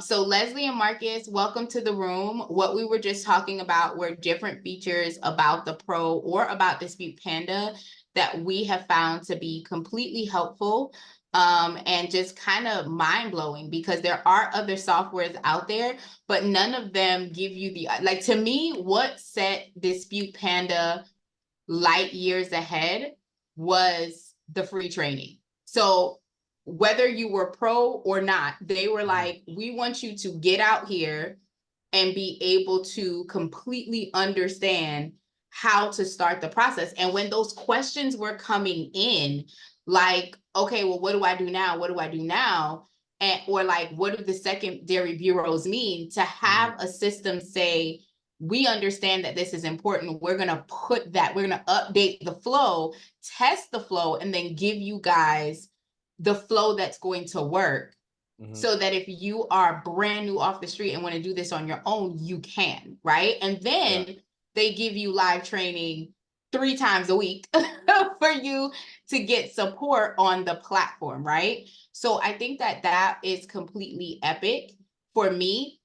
So Leslie and Marcus, welcome to the room. What we were just talking about were different features about the Pro or about Dispute Panda that we have found to be completely helpful and just kind of mind-blowing, because there are other softwares out there, but none of them give you the, like, to me, what set Dispute Panda light years ahead was the free training. So whether you were pro or not, they were like, we want you to get out here and be able to completely understand how to start the process. And when those questions were coming in, like, okay, well, what do I do now? What do I do now? And, or like, what do the secondary bureaus mean? To have a system say, we understand that this is important. We're going to put that, we're going to update the flow, test the flow, and then give you guys the flow that's going to work. So that if you are brand new off the street and want to do this on your own, you can, right? And then they give you live training 3 times a week for you to get support on the platform, right? So I think that that is completely epic for me,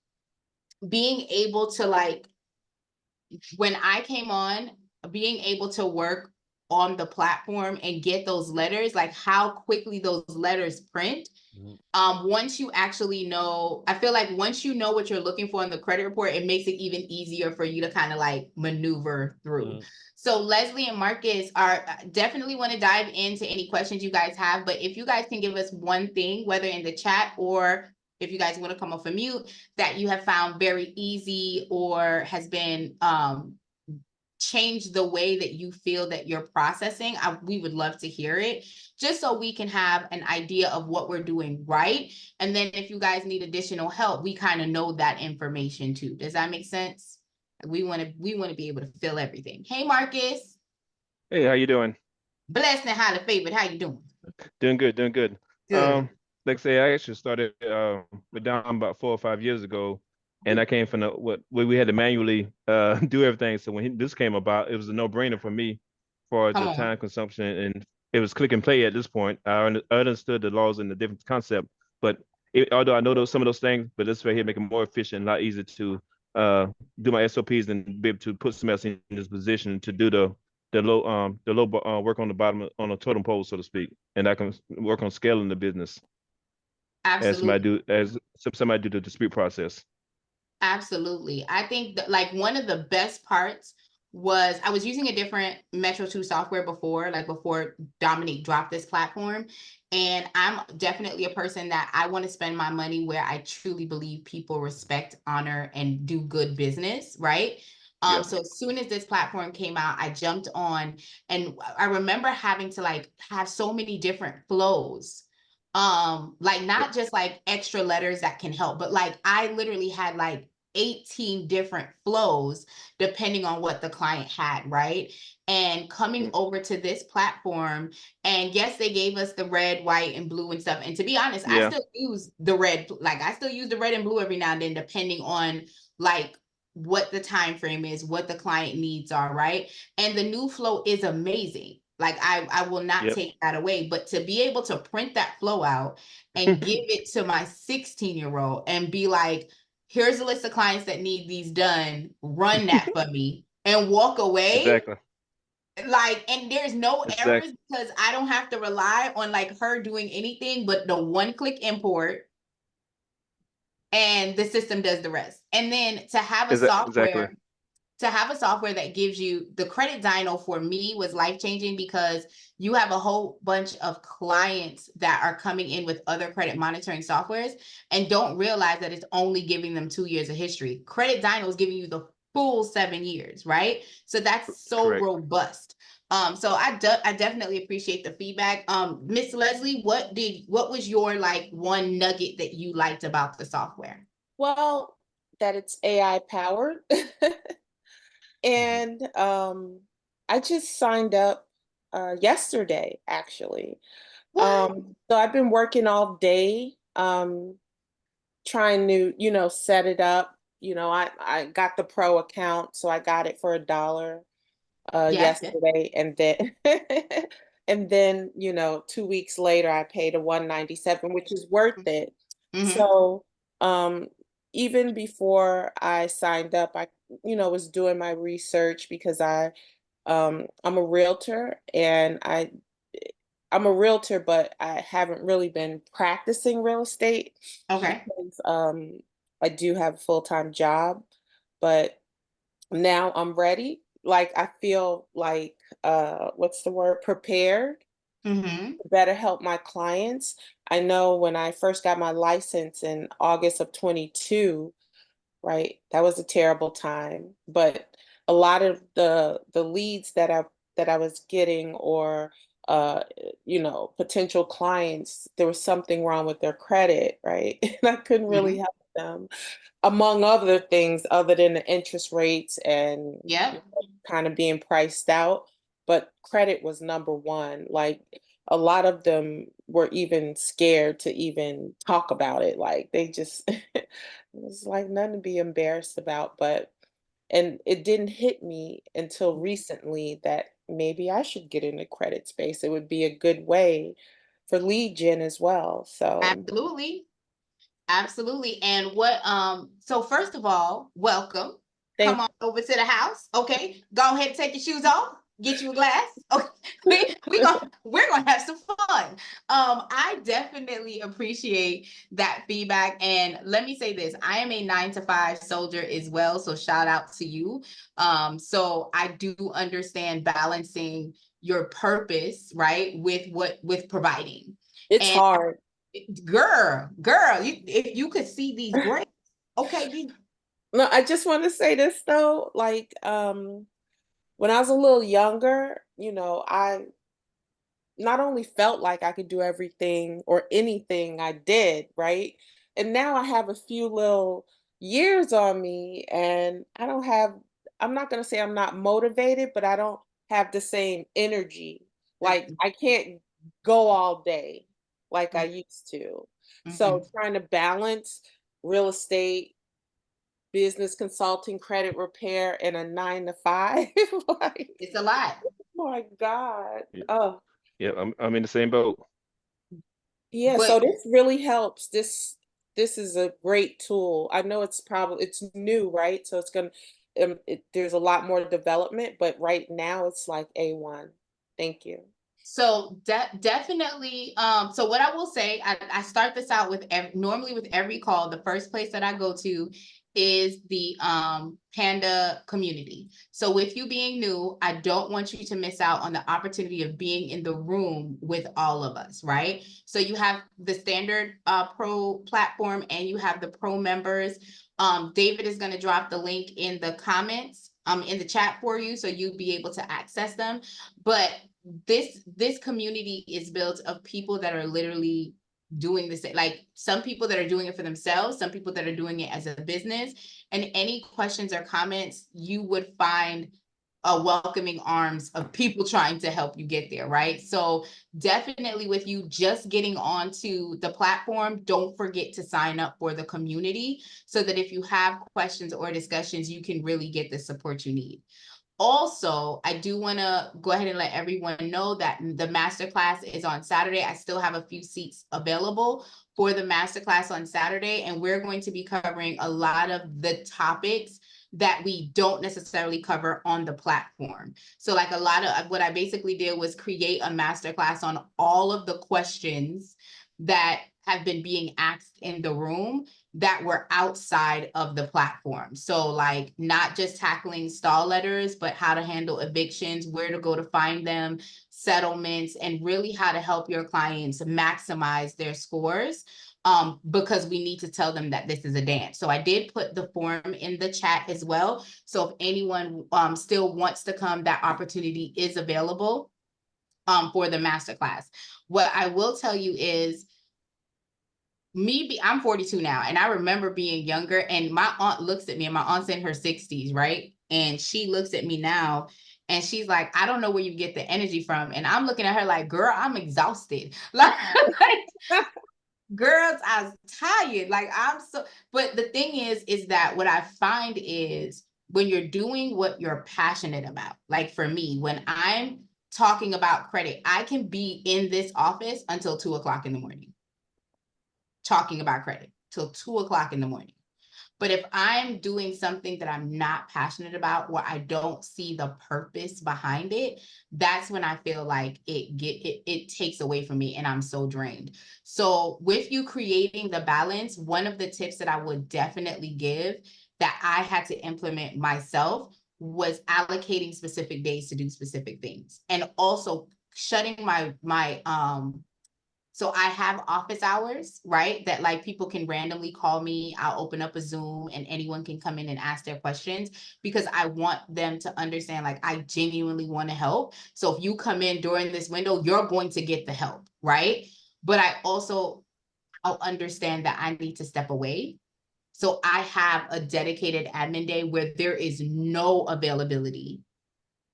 being able to, like, when I came on, being able to work on the platform and get those letters, like how quickly those letters print. Once you actually know, I feel like once you know what you're looking for in the credit report, it makes it even easier for you to kind of like maneuver through. So Leslie and Marcus are definitely want to dive into any questions you guys have, but if you guys can give us one thing, whether in the chat or if you guys want to come off a mute, that you have found very easy or has been change the way that you feel that you're processing, we would love to hear it, just so we can have an idea of what we're doing right. And then if you guys need additional help, we kind of know that information too. Does that make sense? We want to be able to fill everything. Hey, Marcus. Hey, how you doing? Blessed and highly favored. How you doing? Doing good, doing good. Good. Like I say, I actually started with Dom about 4 or 5 years ago, and I came from the what we had to manually do everything. So when this came about, it was a no-brainer for me, for Come the on. time consumption, and it was click and play at this point. I understood the laws and the different concept, but although I know some of those things, but this right here make it more efficient, a lot easier to do my SOPs and be able to put somebody else in this position to do the low work on the bottom on a totem pole, so to speak, and I can work on scaling the business Absolutely. as somebody do the dispute process. Absolutely. I think that, like, one of the best parts was I was using a different Metro 2 software before, like before Dominique dropped this platform. And I'm definitely a person that I want to spend my money where I truly believe people respect, honor, and do good business, right? Yeah, So as soon as this platform came out, I jumped on, and I remember having to like have so many different flows, like yep, not just like extra letters that can help, but like I literally had like 18 different flows depending on what the client had, right? And coming over to this platform, and yes, they gave us the red, white, and blue and stuff. And to be honest, I yeah, still use the red, like I still use the red and blue every now and then, depending on like what the time frame is, what the client needs are, right? And the new flow is amazing. Like I will not yep. take that away, but to be able to print that flow out and give it to my 16-year-old and be like, here's a list of clients that need these done, run that for me, and walk away. Exactly, Like, and there's no errors exactly, because I don't have to rely on like her doing anything but the one-click import, and the system does the rest. And then exactly. to have a software that gives you the credit dyno, for me, was life-changing, because you have a whole bunch of clients that are coming in with other credit monitoring softwares and don't realize that it's only giving them 2 years of history. Credit dyno is giving you the full 7 years, right? So that's so Correct. robust. So I definitely appreciate the feedback. Miss Leslie, what was your like one nugget that you liked about the software? Well, that it's AI powered. Mhm. And I just signed up yesterday, actually. What? So I've been working all day trying to, set it up. I got the pro account, so I got it for $1 Yes. yesterday, and then and then 2 weeks later I paid a 197, which is worth it. Mm-hmm. So Um, Even before I signed up, I, was doing my research because I'm a realtor and I'm a realtor, but I haven't really been practicing real estate Okay. because I do have a full-time job, but now I'm ready. Like I feel like what's the word? Prepared Mm-hmm. to better help my clients. I know when I first got my license in August of 22, right? That was a terrible time, but a lot of the leads that I was getting or potential clients, there was something wrong with their credit, right? And I couldn't really Mm-hmm. help them, among other things other than the interest rates and Yep. kind of being priced out. But credit was number one. Like a lot of them were even scared to even talk about it. Like they just, it was like nothing to be embarrassed about. And it didn't hit me until recently that maybe I should get in the credit space. It would be a good way for lead gen as well. So Absolutely. Absolutely. And so first of all, welcome. Come thank on over to the house. Okay. Go ahead and take your shoes off. Get you a glass. Okay. We're gonna have some fun. I definitely appreciate that feedback. And let me say this, I am a 9 to 5 soldier as well. So shout out to you. So I do understand balancing your purpose, right, with providing. it's And hard. girl, if you could see these grades, okay, No, I just want to say this though, like when I was a little younger, I not only felt like I could do everything or anything I did, right? And now I have a few little years on me and I'm not going to say I'm not motivated, but I don't have the same energy. Like I can't go all day like I used to. So mm-mm. trying to balance real estate, business consulting, credit repair, and a 9 to 5. Like, It's a lot. oh my God. Yeah, Oh, yeah, I'm in the same boat. yeah. But So this really helps. This is a great tool. I know it's new, right? So it's gonna there's a lot more development, but right now it's like A1. Thank you. so definitely, so what I will say, I start this out with normally with every call, the first place that I go to is the Panda community. So with you being new, I don't want you to miss out on the opportunity of being in the room with all of us, right? So you have the standard pro platform and you have the pro members. David is going to drop the link in the comments, in the chat for you, so you'll be able to access them. But this community is built of people that are literally doing this, like some people that are doing it for themselves, some people that are doing it as a business, and any questions or comments, you would find a welcoming arms of people trying to help you get there, right? So definitely with you just getting onto the platform, don't forget to sign up for the community so that if you have questions or discussions, you can really get the support you need. Also, I do want to go ahead and let everyone know that the masterclass is on Saturday. I still have a few seats available for the masterclass on Saturday, and we're going to be covering a lot of the topics that we don't necessarily cover on the platform. So like a lot of what I basically did was create a masterclass on all of the questions that have been being asked in the room that were outside of the platform. So like not just tackling stall letters, but how to handle evictions, where to go to find them, settlements, and really how to help your clients maximize their scores. Because we need to tell them that this is a dance. So I did put the form in the chat as well. So if anyone still wants to come, that opportunity is available for the masterclass. What I will tell you is I'm 42 now, and I remember being younger, and my aunt looks at me, and my aunt's in her 60s, right? And she looks at me now and she's like, I don't know where you get the energy from. And I'm looking at her like, girl, I'm exhausted. Like girls, I was tired. Like but the thing is that what I find is when you're doing what you're passionate about, like for me, when I'm talking about credit, I can be in this office until 2 o'clock in the morning talking about credit till 2 o'clock in the morning. But if I'm doing something that I'm not passionate about, or I don't see the purpose behind it, that's when I feel like it takes away from me and I'm so drained. So with you creating the balance, one of the tips that I would definitely give that I had to implement myself was allocating specific days to do specific things, and also shutting my so I have office hours, right? That like people can randomly call me. I'll open up a Zoom and anyone can come in and ask their questions, because I want them to understand, like, I genuinely want to help. So if you come in during this window, you're going to get the help, right? But I'll understand that I need to step away. So I have a dedicated admin day where there is no availability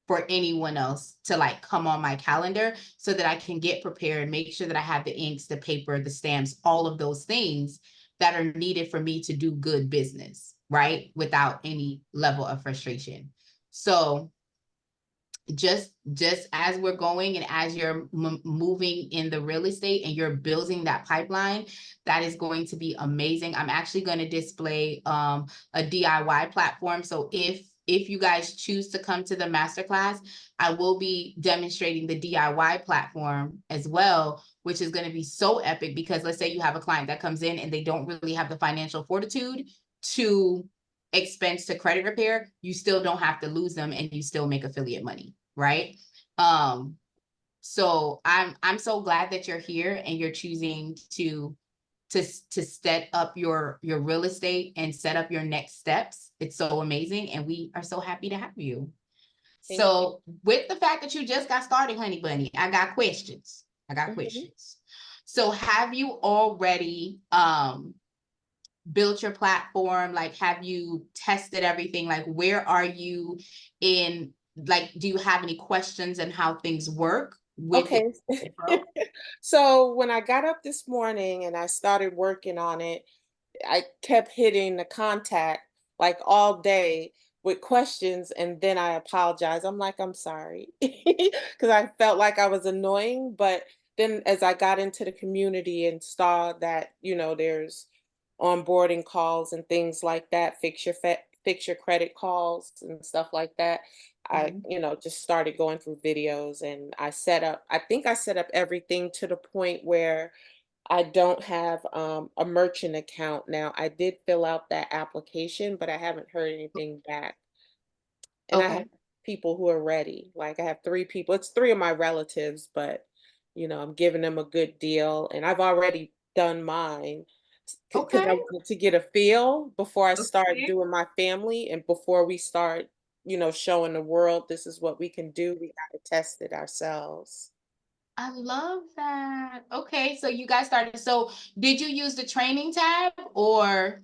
for anyone else to like come on my calendar, so that I can get prepared, make sure that I have the inks, the paper, the stamps, all of those things that are needed for me to do good business, right? Without any level of frustration. So just as we're going and as you're moving in the real estate and you're building that pipeline, that is going to be amazing. I'm actually going to display a DIY platform. So if you guys choose to come to the masterclass, I will be demonstrating the DIY platform as well, which is going to be so epic, because let's say you have a client that comes in and they don't really have the financial fortitude to expense to credit repair, you still don't have to lose them and you still make affiliate money, right? So I'm so glad that you're here and you're choosing to set up your real estate and set up your next steps. It's so amazing, and we are so happy to have you. Thank you. So with the fact that you just got started, honey bunny, I got questions. Mhm. So have you already built your platform? Like, have you tested everything? Like, where are you in, like, do you have any questions on how things work with Okay. the Pro? So when I got up this morning and I started working on it, I kept hitting the contact like all day with questions, and then I apologized. I'm like, I'm sorry, because I felt like I was annoying. But then as I got into the community and saw that, there's onboarding calls and things like that, fix your credit calls and stuff like that. I, Mhm. just started going through videos, and I think I set up everything to the point where I don't have a merchant account now. I did fill out that application, but I haven't heard anything back. And I have Okay. people who are ready. Like I have three people. It's three of my relatives, but I'm giving them a good deal, and I've already done mine because I Okay. wanted to get a feel before I start Okay. doing my family and before we start, showing the world this is what we can do. We got to test it ourselves. I love that. Okay, so you guys started. So did you use the training tab or?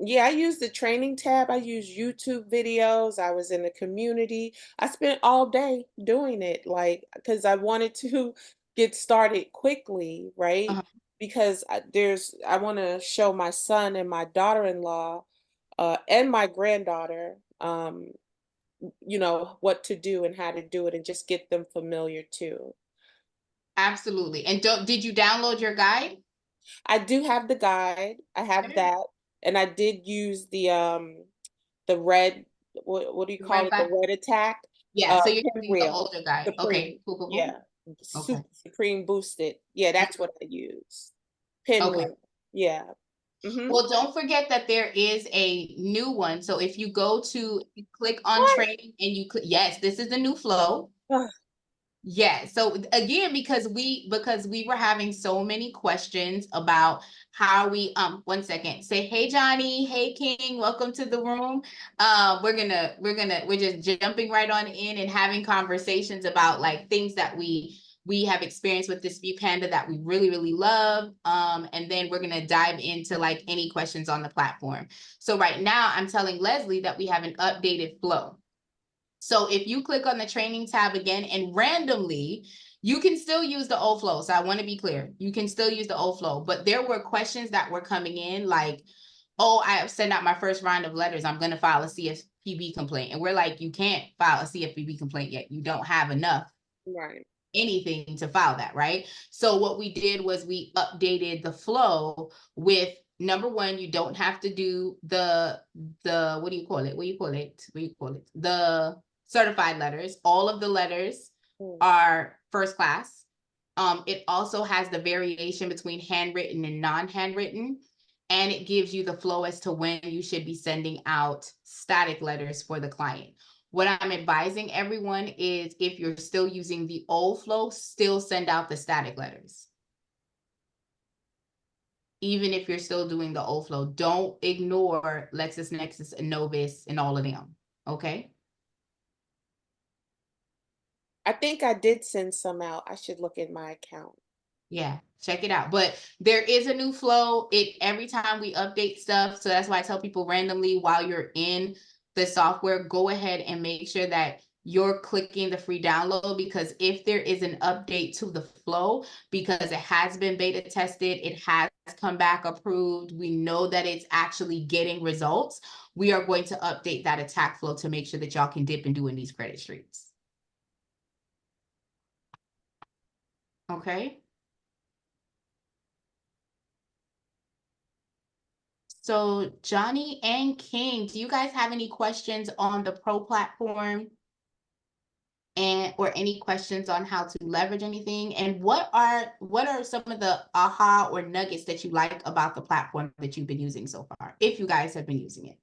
Yeah, I used the training tab. I used YouTube videos. I was in the community. I spent all day doing it, like, because I wanted to get started quickly, right? Uh-huh. Because I want to show my son and my daughter-in-law, and my granddaughter, what to do and how to do it, and just get them familiar too. Absolutely. And did you download your guide? I do have the guide. I have Okay. that, and I did use the red, what do you The call red it? The button? red attack, Yeah, so you're using the pinwheel, older guide. Okay, Supreme. cool, cool, cool. Yeah. Okay. Super Supreme boosted. Yeah, that's what I use. Okay. Pinwheel. Yeah. Mm-hmm. Well, don't forget that there is a new one. So if you go to, you click on What? training and you click, yes, this is the new flow. Ugh. Yeah. So again, because we were having so many questions about how we 1 second. Say, hey Johnny, hey King, welcome to the room. We're just jumping right on in and having conversations about like things that we have experienced with Dispute Panda that we really, really love. And then we're gonna dive into like any questions on the platform. So right now I'm telling Leslie that we have an updated flow. So if you click on the training tab again and randomly, you can still use the old flow. So I want to be clear, you can still use the old flow, but there were questions that were coming in like, oh, I have sent out my first round of letters. I'm going to file a CFPB complaint. And we're like, you can't file a CFPB complaint yet. You don't have enough Right. anything to file that, right? So what we did was we updated the flow with number one, you don't have to do the what do you call it? The certified letters. All of the letters are first class. It also has the variation between handwritten and non-handwritten, and it gives you the flow as to when you should be sending out static letters for the client. What I'm advising everyone is, if you're still using the old flow, still send out the static letters. Even if you're still doing the old flow, don't ignore LexisNexis and Novus and all of them, okay? I think I did send some out. I should look at my account. Yeah, check it out. But there is a new flow. Every time we update stuff, so that's why I tell people randomly while you're in the software, go ahead and make sure that you're clicking the free download, because if there is an update to the flow, because it has been beta tested, it has come back approved, we know that it's actually getting results, we are going to update that attack flow to make sure that y'all can dip and do in these credit streams. Okay. So Johnny and King, do you guys have any questions on the Pro platform, or any questions on how to leverage anything? And what are some of the aha or nuggets that you like about the platform that you've been using so far, if you guys have been using it?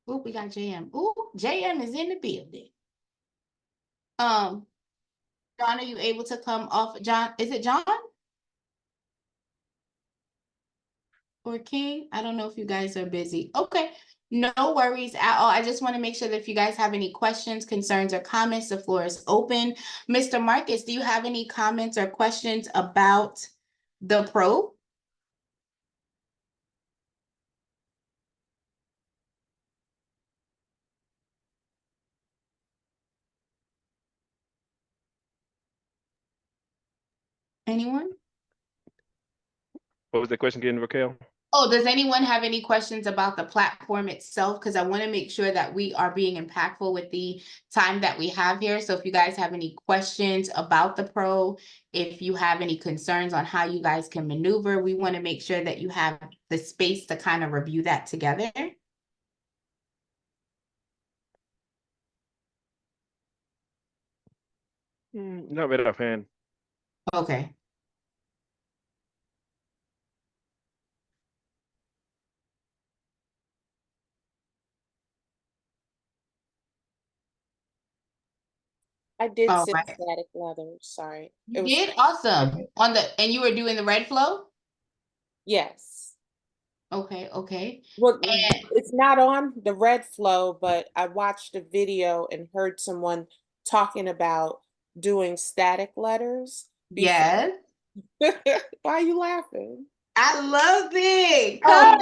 Oh, we got JM. Oh, JM is in the building. John, are you able to come off? John, is it John? Or King? I don't know if you guys are busy. Okay, no worries at all. I just want to make sure that if you guys have any questions, concerns, or comments, the floor is open. Mr. Marcus, do you have any comments or questions about the Pro? Anyone? What was the question again, Raquel? Oh, does anyone have any questions about the platform itself? Because I want to make sure that we are being impactful with the time that we have here. So if you guys have any questions about the Pro, if you have any concerns on how you guys can maneuver, we want to make sure that you have the space to kind of review that together. Not right offhand. Okay. I did All send right. static letters. Sorry. You did? Awesome. And you were doing the red flow? Yes. Okay, okay. Well, And it's not on the red flow, but I watched a video and heard someone talking about doing static letters before. yes, Why are you laughing? I love it. Oh,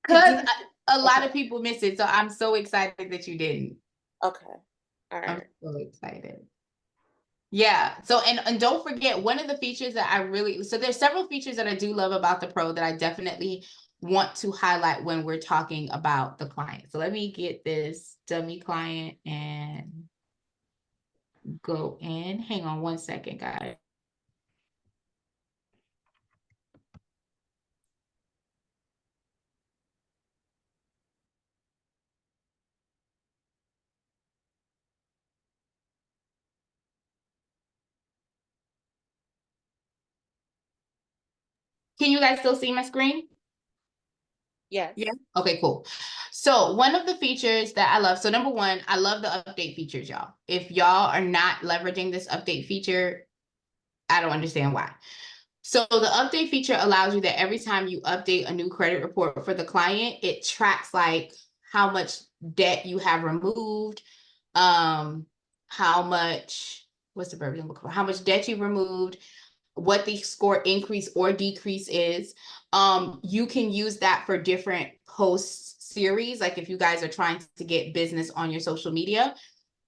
Cause a lot okay. of people miss it. So I'm so excited that you didn't. Okay. All I'm right. so excited. Yeah. So, and don't forget, one of the features that so there's several features that I do love about the Pro that I definitely want to highlight when we're talking about the client. So let me get this dummy client and go in. Hang on one second, guys. Can you guys still see my screen? Yes. Yeah. Okay, cool. So one of the features that I love, so number one, I love the update features, y'all. If y'all are not leveraging this update feature, I don't understand why. So the update feature allows you that every time you update a new credit report for the client, it tracks like how much debt you have removed, how much, what's the verb I'm looking for? How much debt you've removed, what the score increase or decrease is. You can use that for different post series, like if you guys are trying to get business on your social media.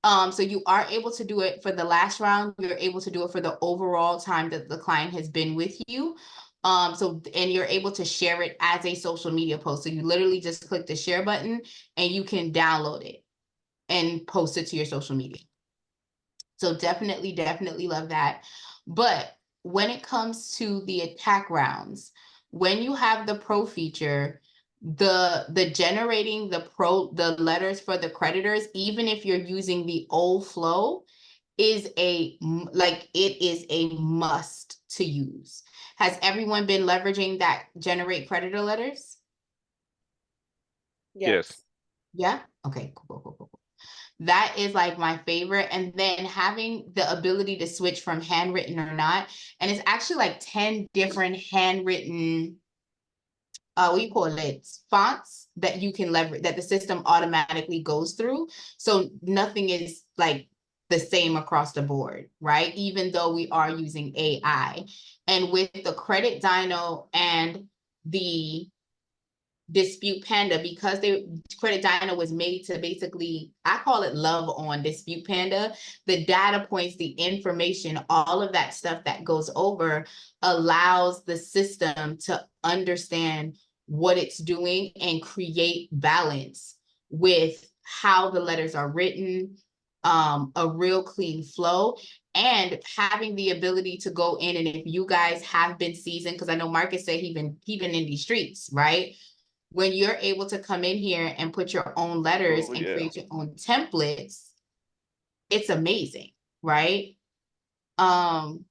So you are able to do it for the last round. You're able to do it for the overall time that the client has been with you. And you're able to share it as a social media post. So you literally just click the share button and you can download it and post it to your social media. So definitely love that. But when it comes to the attack rounds, when you have the pro feature, the generating the letters for the creditors, even if you're using the old flow, is it is a must to use. Has everyone been leveraging that generate creditor letters? Yes. Yes. Yeah. Okay. Cool. That is like my favorite. And then having the ability to switch from handwritten or not. And it's actually like 10 different handwritten, what do you call it, fonts that you can leverage, that the system automatically goes through. So nothing is like the same across the board, right? Even though we are using AI. And with the Credit Dyno and the Dispute Panda, because Credit Dyno was made to basically, I call it love on Dispute Panda, the data points, the information, all of that stuff that goes over allows the system to understand what it's doing and create balance with how the letters are written, a real clean flow, and having the ability to go in. And if you guys have been seasoned, because I know Marcus said he been in these streets, right? When you're able to come in here and put your own letters Oh and yeah. create your own templates, it's amazing, right? Um,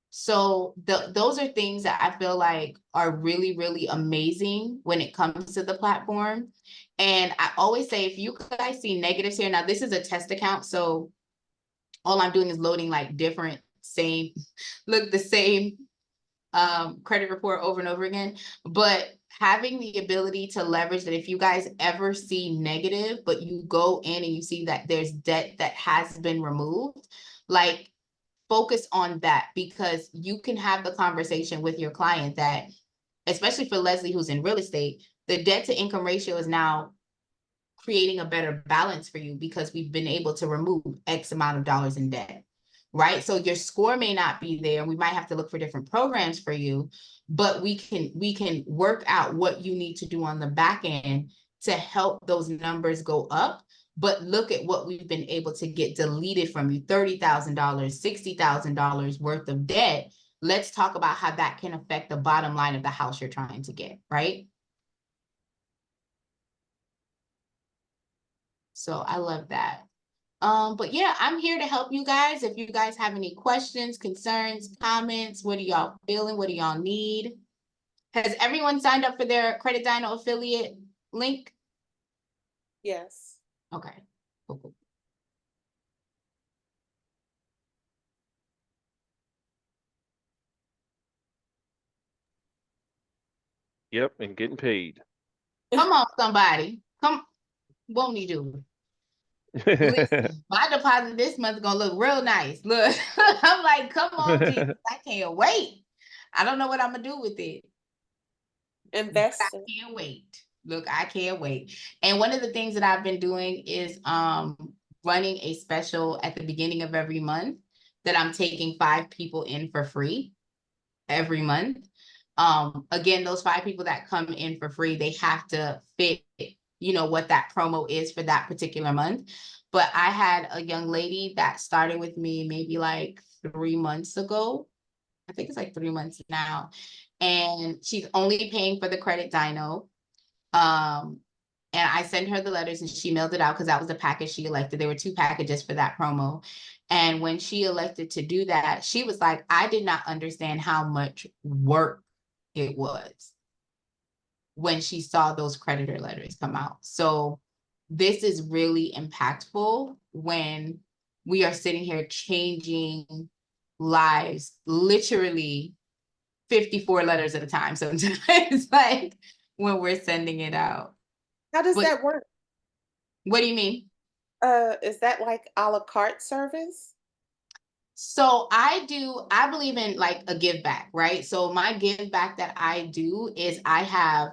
so those are things that I feel like are really amazing when it comes to the platform. And I always say, if you guys see negatives here, now this is a test account, so all I'm doing is loading like different look the same credit report over and over again. But having the ability to leverage that, if you guys ever see negative, but you go in and you see that there's debt that has been removed, like focus on that, because you can have the conversation with your client that, especially for Leslie, who's in real estate, the debt to income ratio is now creating a better balance for you because we've been able to remove X amount of dollars in debt, right? So your score may not be there. We might have to look for different programs for you, but we can work out what you need to do on the back end to help those numbers go up. But look at what we've been able to get deleted from you, $30,000, $60,000 worth of debt. Let's talk about how that can affect the bottom line of the house you're trying to get, right? So I love that. But yeah, I'm here to help you guys. If you guys have any questions, concerns, comments, what are y'all feeling? What do y'all need? Has everyone signed up for their Credit Dyno affiliate link? Yes. Okay. Cool. Yep, and getting paid. Come on, somebody. Come, won't he do? Listen, my deposit this month is gonna look real nice. Look, I'm like, come on, Jesus. I can't wait. I don't know what I'm gonna do with it. Investing. I can't wait. Look, I can't wait. And one of the things that I've been doing is running a special at the beginning of every month that I'm taking 5 people in for free every month. Again, those 5 people that come in for free, they have to fit, what that promo is for that particular month. But I had a young lady that started with me maybe like 3 months ago. I think it's like 3 months now. And she's only paying for the Credit Dyno. And I sent her the letters and she mailed it out because that was the package she elected. There were 2 packages for that promo. And when she elected to do that, she was like, I did not understand how much work it was when she saw those creditor letters come out. So this is really impactful when we are sitting here changing lives, literally 54 letters at a time sometimes, like when we're sending it out. How does But that work? what do you mean? Is that like a la carte service? So I believe in like a give back, right? So my give back that I do is I have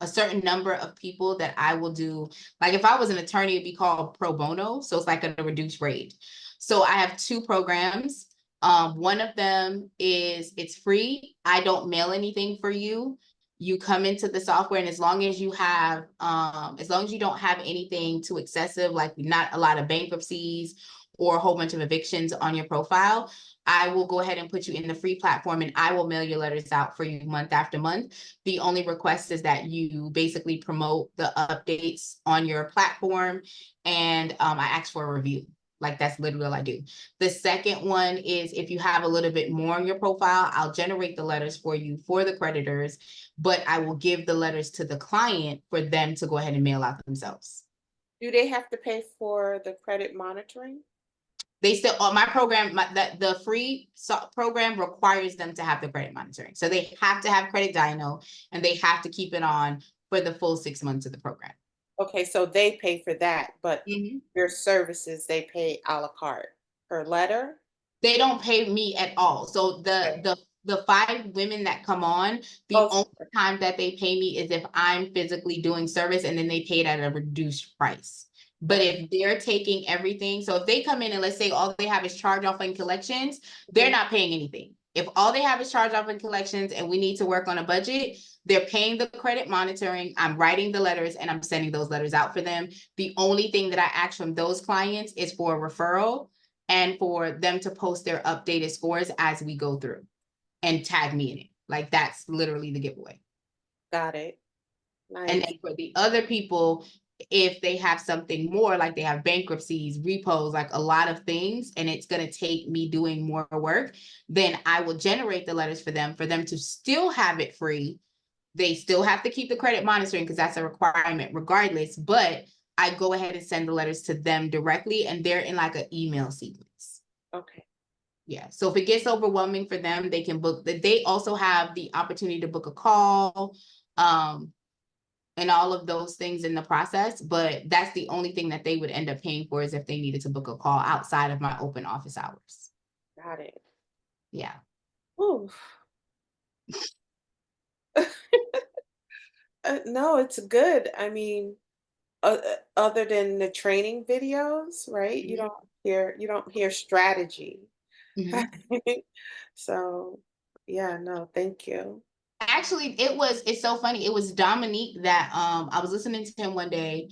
a certain number of people that I will do. Like if I was an attorney, it'd be called pro bono. So it's like a reduced rate. So I have 2 programs. One of them is it's free. I don't mail anything for you. You come into the software, and as long as you have, as long as you don't have anything too excessive, like not a lot of bankruptcies or a whole bunch of evictions on your profile, I will go ahead and put you in the free platform and I will mail your letters out for you month after month. The only request is that you basically promote the updates on your platform, and I ask for a review. Like, that's literally all I do. The second one is if you have a little bit more on your profile, I'll generate the letters for you for the creditors, but I will give the letters to the client for them to go ahead and mail out themselves. Do they have to pay for the credit monitoring? They still, my program, the free program requires them to have the credit monitoring. So they have to have Credit Dyno, and they have to keep it on for the full 6 months of the program. Okay, so they pay for that, but Mhm. your services, they pay a la carte per letter? They don't pay me at all. So Okay. the 5 women that come on, the Oh, only time that they pay me is if I'm physically doing service, and then they pay it at a reduced price. But if they're taking everything, so if they come in and let's say all they have is charge off and collections, they're not paying anything. If all they have is charge off and collections and we need to work on a budget, they're paying the credit monitoring, I'm writing the letters, and I'm sending those letters out for them. The only thing that I ask from those clients is for a referral and for them to post their updated scores as we go through and tag me in it. Like, that's literally the giveaway. got it. And Nice. then for the other people, if they have something more, like they have bankruptcies, repos, like a lot of things, and it's going to take me doing more work, then I will generate the letters for them to still have it free. They still have to keep the credit monitoring because that's a requirement regardless, but I go ahead and send the letters to them directly, and they're in like an email sequence. Okay. Yeah, so if it gets overwhelming for them, they can book. They also have the opportunity to book a call, and all of those things in the process. But that's the only thing that they would end up paying for, is if they needed to book a call outside of my open office hours. Got it. Yeah. Ooh. No, it's good. I mean, other than the training videos, right? Mhm. You don't hear strategy. Mhm. So, yeah, no, thank you. Actually, it's so funny. It was Dominique that I was listening to him one day,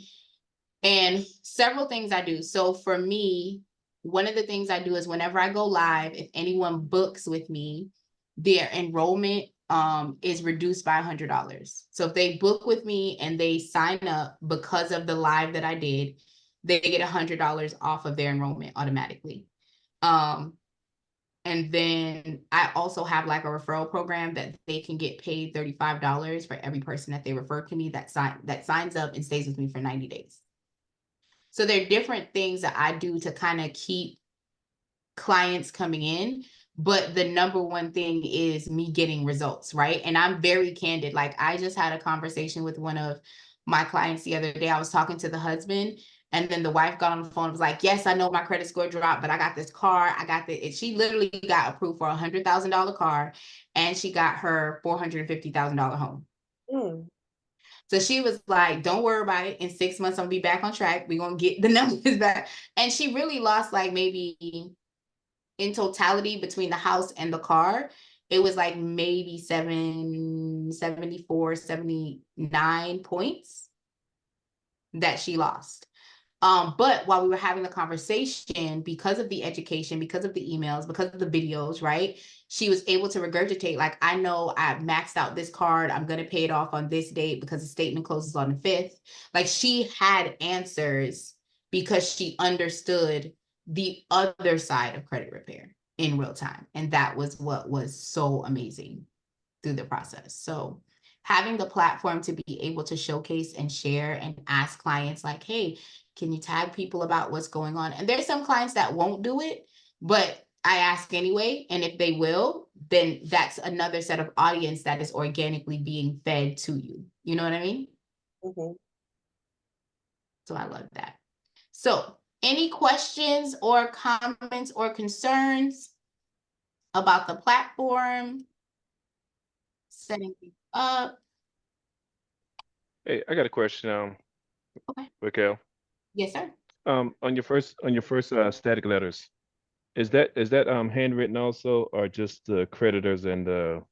and several things I do. So for me, one of the things I do is whenever I go live, if anyone books with me, their enrollment is reduced by $100. So if they book with me and they sign up because of the live that I did, they get $100 off of their enrollment automatically. And then I also have like a referral program that they can get paid $35 for every person that they refer to me that signs up and stays with me for 90 days. So there are different things that I do to kind of keep clients coming in, but the number one thing is me getting results, right? And I'm very candid. Like, I just had a conversation with one of my clients the other day. I was talking to the husband, and then the wife got on the phone and was like, yes, I know my credit score dropped, but I got this car. She literally got approved for $100,000 car, and she got her $450,000 home. Mm. So she was like, don't worry about it. In 6 months, I'll be back on track. We're going to get the numbers back. And she really lost, like, maybe in totality between the house and the car, it was like maybe 74, 79 points that she lost. But while we were having the conversation, because of the education, because of the emails, because of the videos, right, she was able to regurgitate, like, I know I maxed out this card. I'm going to pay it off on this date because the statement closes on the 5th. Like, she had answers because she understood the other side of credit repair in real time. And that was what was so amazing through the process. So having the platform to be able to showcase and share and ask clients like, hey, can you tag people about what's going on? And there's some clients that won't do it, but I ask anyway. And if they will, then that's another set of audience that is organically being fed to you. You know what I mean? Mm-hmm. So I love that. So any questions or comments or concerns about the platform, setting things up? Hey, I got a question, Okay. Raquel. Yes, sir. On your first static letters, is that handwritten also, or just the creditors and the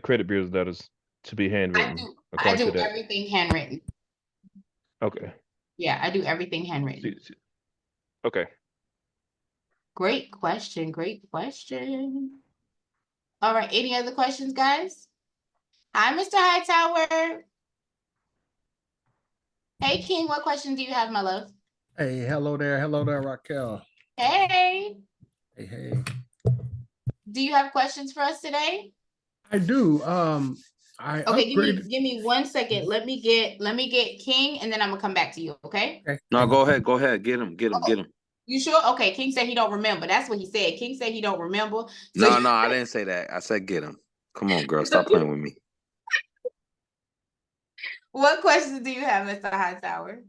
credit bureau's letters to be handwritten I according to do that? everything handwritten. Okay. Yeah, I do everything handwritten. Okay. Great question. Great question. All right. Any other questions, guys? Hi, Mr. Hightower. Hey, King. What question do you have, my love? Hey, hello there, Raquel. Hey. Hey. Do you have questions for us today? I do. I Okay, upgraded. give me 1 second. Let me get King, and then I'm gonna come back to you. Okay. Okay. No, go ahead. Go ahead. Get him. Get him. Get him. You sure? Okay. King said he don't remember. That's what he said. King said he don't remember. So No, I didn't say that. I said get him. Come on, girl. Stop so playing with me. what questions do you have, Mr. Hightower?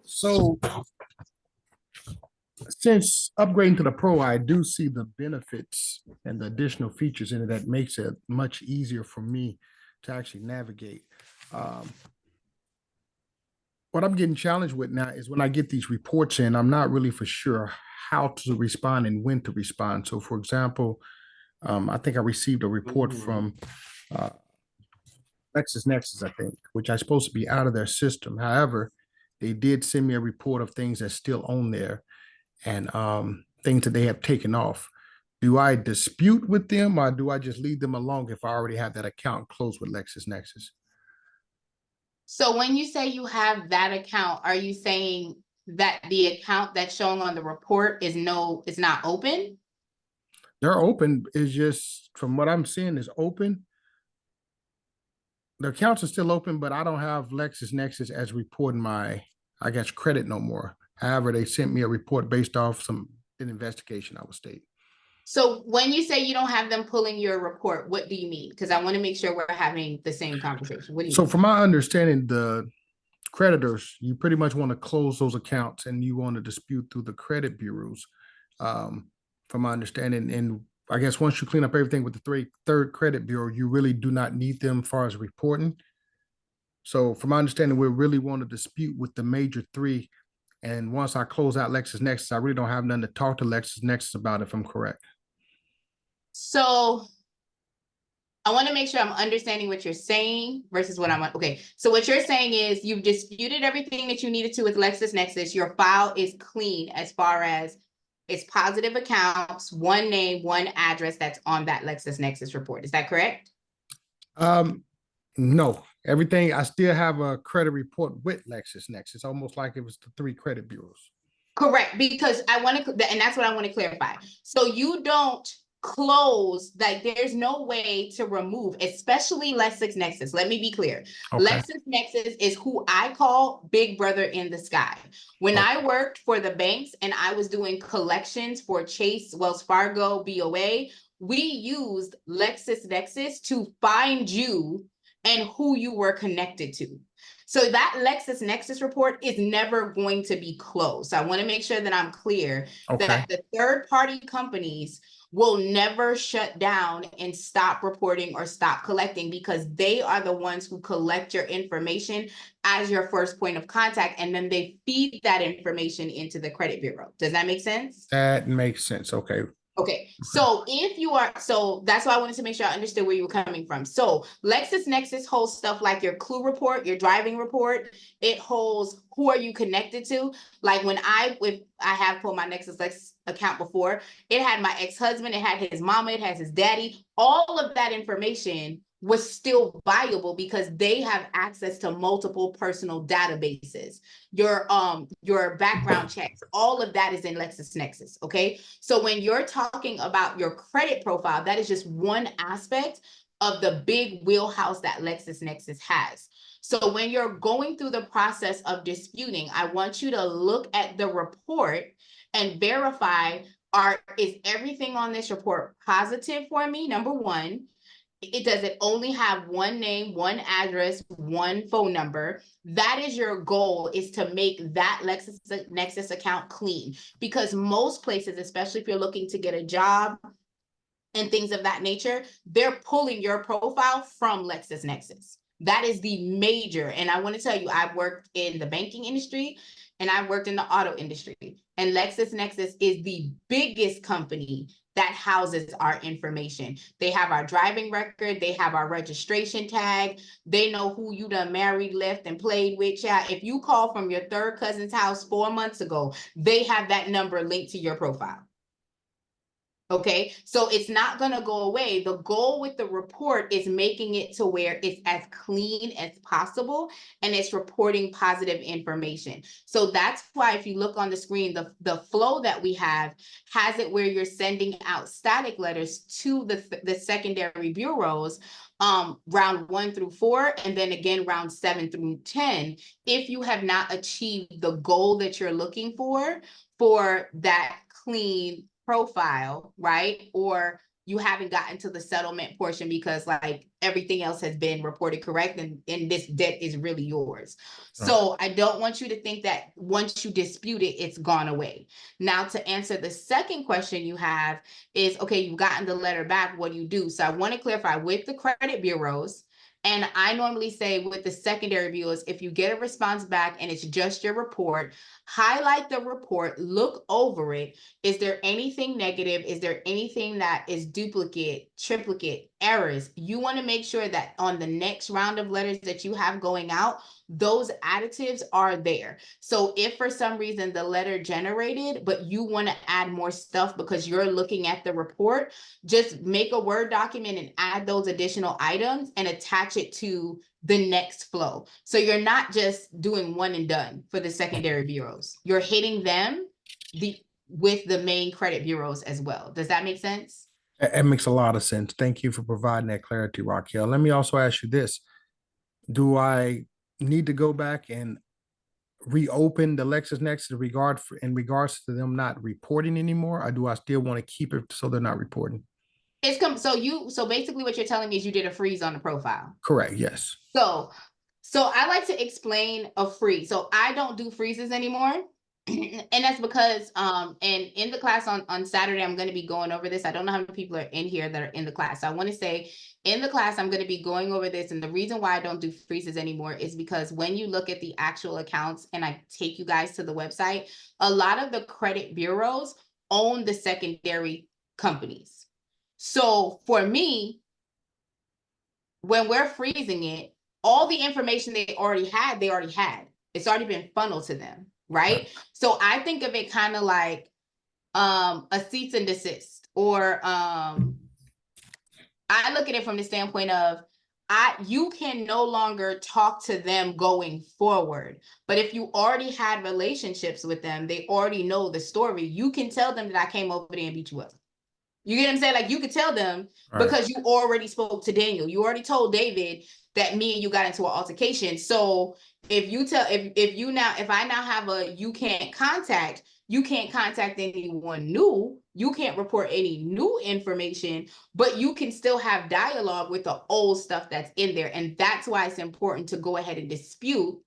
So since upgrading to the Pro, I do see the benefits and the additional features in it that makes it much easier for me to actually navigate. What I'm getting challenged with now is when I get these reports in, I'm not really for sure how to respond and when to respond. So for example, I think I received a report from LexisNexis, I think, which I supposed to be out of their system. However, they did send me a report of things that's still on there and things that they have taken off. Do I dispute with them or do I just leave them alone if I already have that account closed with LexisNexis? So when you say you have that account, are you saying that the account that's showing on the report is not open? They're open. It's just from what I'm seeing is open. The accounts are still open, but I don't have LexisNexis as reporting my, I guess, credit no more. However, they sent me a report based off an investigation I was stating. So when you say you don't have them pulling your report, what do you mean? Because I want to make sure we're having the same conversation. What do you So mean? from my understanding, the creditors, you pretty much want to close those accounts and you want to dispute through the credit bureaus, from my understanding. And I guess once you clean up everything with the third credit bureau, you really do not need them as far as reporting. So from my understanding, we really want to dispute with the major three. And once I close out LexisNexis, I really don't have nothing to talk to LexisNexis about if I'm correct. So I want to make sure I'm understanding what you're saying versus what I'm okay. So what you're saying is you've disputed everything that you needed to with LexisNexis. Your file is clean as far as it's positive accounts, one name, one address that's on that LexisNexis report. Is that correct? No, everything. I still have a credit report with LexisNexis. It's almost like it was the three credit bureaus. Correct, because I want to, and that's what I want to clarify. So you don't close, like there's no way to remove, especially LexisNexis. Let me be clear. Okay. LexisNexis is who I call Big Brother in the sky. When Okay. I worked for the banks and I was doing collections for Chase, Wells Fargo, BOA, we used LexisNexis to find you and who you were connected to. So that LexisNexis report is never going to be closed. So I want to make sure that I'm clear that the third-party companies will never shut down and stop reporting or stop collecting because they are the ones who collect your information as your first point of contact, and then they feed that information into the credit bureau. Does that make sense? That makes sense. Okay. Okay, so if you are, so that's why I wanted to make sure I understood where you were coming from. So LexisNexis holds stuff like your clue report, your driving report. It holds who are you connected to. Like when I have pulled my LexisNexis account before, it had my ex-husband, it had his mama, it has his daddy. All of that information was still viable because they have access to multiple personal databases. Your background checks, all of that is in LexisNexis, okay? So when you're talking about your credit profile, that is just one aspect of the big wheelhouse that LexisNexis has. So when you're going through the process of disputing, I want you to look at the report and verify, is everything on this report positive for me? Number one. Does it only have one name, one address, one phone number? That is your goal, is to make that LexisNexis account clean. Because most places, especially if you're looking to get a job and things of that nature, they're pulling your profile from LexisNexis. That is the major. And I want to tell you, I've worked in the banking industry and I've worked in the auto industry. And LexisNexis is the biggest company that houses our information. They have our driving record, they have our registration tag, they know who you done married, left, and played with. Child. If you call from your third cousin's house 4 months ago, they have that number linked to your profile. Okay, so it's not going to go away. The goal with the report is making it to where it's as clean as possible and it's reporting positive information. So that's why if you look on the screen, the flow that we have has it where you're sending out static letters to the secondary bureaus, round 1 through 4, and then again round 7 through 10, if you have not achieved the goal that you're looking for that clean profile, right? Or you haven't gotten to the settlement portion because like everything else has been reported correct and this debt is really yours. So I don't want you to think that once you dispute it, it's gone away. Now to answer the second question you have is, okay, you've gotten the letter back, what do you do? So I want to clarify with the credit bureaus, and I normally say with the secondary bureaus, if you get a response back and it's just your report, highlight the report, look over it. Is there anything negative? Is there anything that is duplicate, triplicate, errors? You want to make sure that on the next round of letters that you have going out, those additives are there. So if for some reason the letter generated, but you want to add more stuff because you're looking at the report, just make a Word document and add those additional items and attach it to the next flow. So you're not just doing one and done for the secondary bureaus. You're hitting them with the main credit bureaus as well. Does that make sense? It makes a lot of sense. Thank you for providing that clarity, Raquel. Let me also ask you this. Do I need to go back and reopen the LexisNexis in regards to them not reporting anymore, or do I still want to keep it so they're not reporting? So basically what you're telling me is you did a freeze on the profile. Correct. Yes. So I like to explain a freeze. So I don't do freezes anymore. And that's because and in the class on Saturday, I'm going to be going over this. I don't know how many people are in here that are in the class. So I want to say in the class, I'm going to be going over this. And the reason why I don't do freezes anymore is because when you look at the actual accounts and I take you guys to the website, a lot of the credit bureaus own the secondary companies. So for me, when we're freezing it, all the information they already had. It's already been funneled to them, right? So I think of it kind of like a cease and desist, or I look at it from the standpoint of you can no longer talk to them going forward. But if you already had relationships with them, they already know the story. You can tell them that I came over there and beat you up. You get what I'm saying? Like you could tell them because you already spoke to Daniel. You already told David that me and you got into an altercation. So if I now have you can't contact anyone new, you can't report any new information, but you can still have dialogue with the old stuff that's in there. And that's why it's important to go ahead and dispute,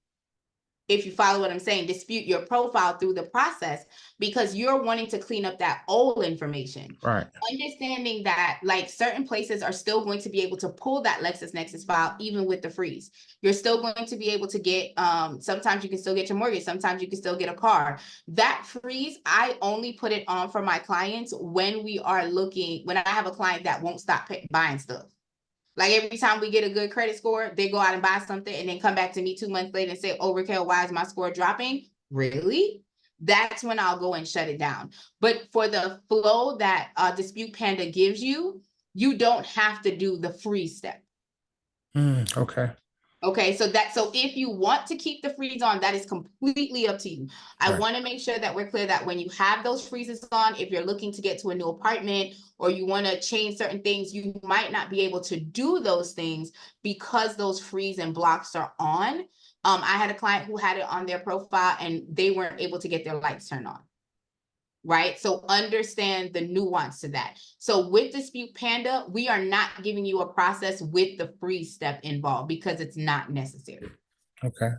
if you follow what I'm saying, dispute your profile through the process, because you're wanting to clean up that old information. Right. Understanding that like certain places are still going to be able to pull that LexisNexis file even with the freeze. You're still going to be able to get, sometimes you can still get your mortgage, sometimes you can still get a car. That freeze, I only put it on for my clients when I have a client that won't stop buying stuff. Like every time we get a good credit score, they go out and buy something and then come back to me 2 months later and say, oh, Raquel, why is my score dropping? Really? That's when I'll go and shut it down. But for the flow that Dispute Panda gives you, you don't have to do the freeze step. Okay. Okay, so if you want to keep the freeze on, that is completely up to you. I want to make sure that we're clear that when you have those freezes on, if you're looking to get to a new apartment or you want to change certain things, you might not be able to do those things because those freeze and blocks are on. I had a client who had it on their profile and they weren't able to get their lights turned on. Right? So understand the nuance to that. So with Dispute Panda, we are not giving you a process with the freeze step involved because it's not necessary. Okay.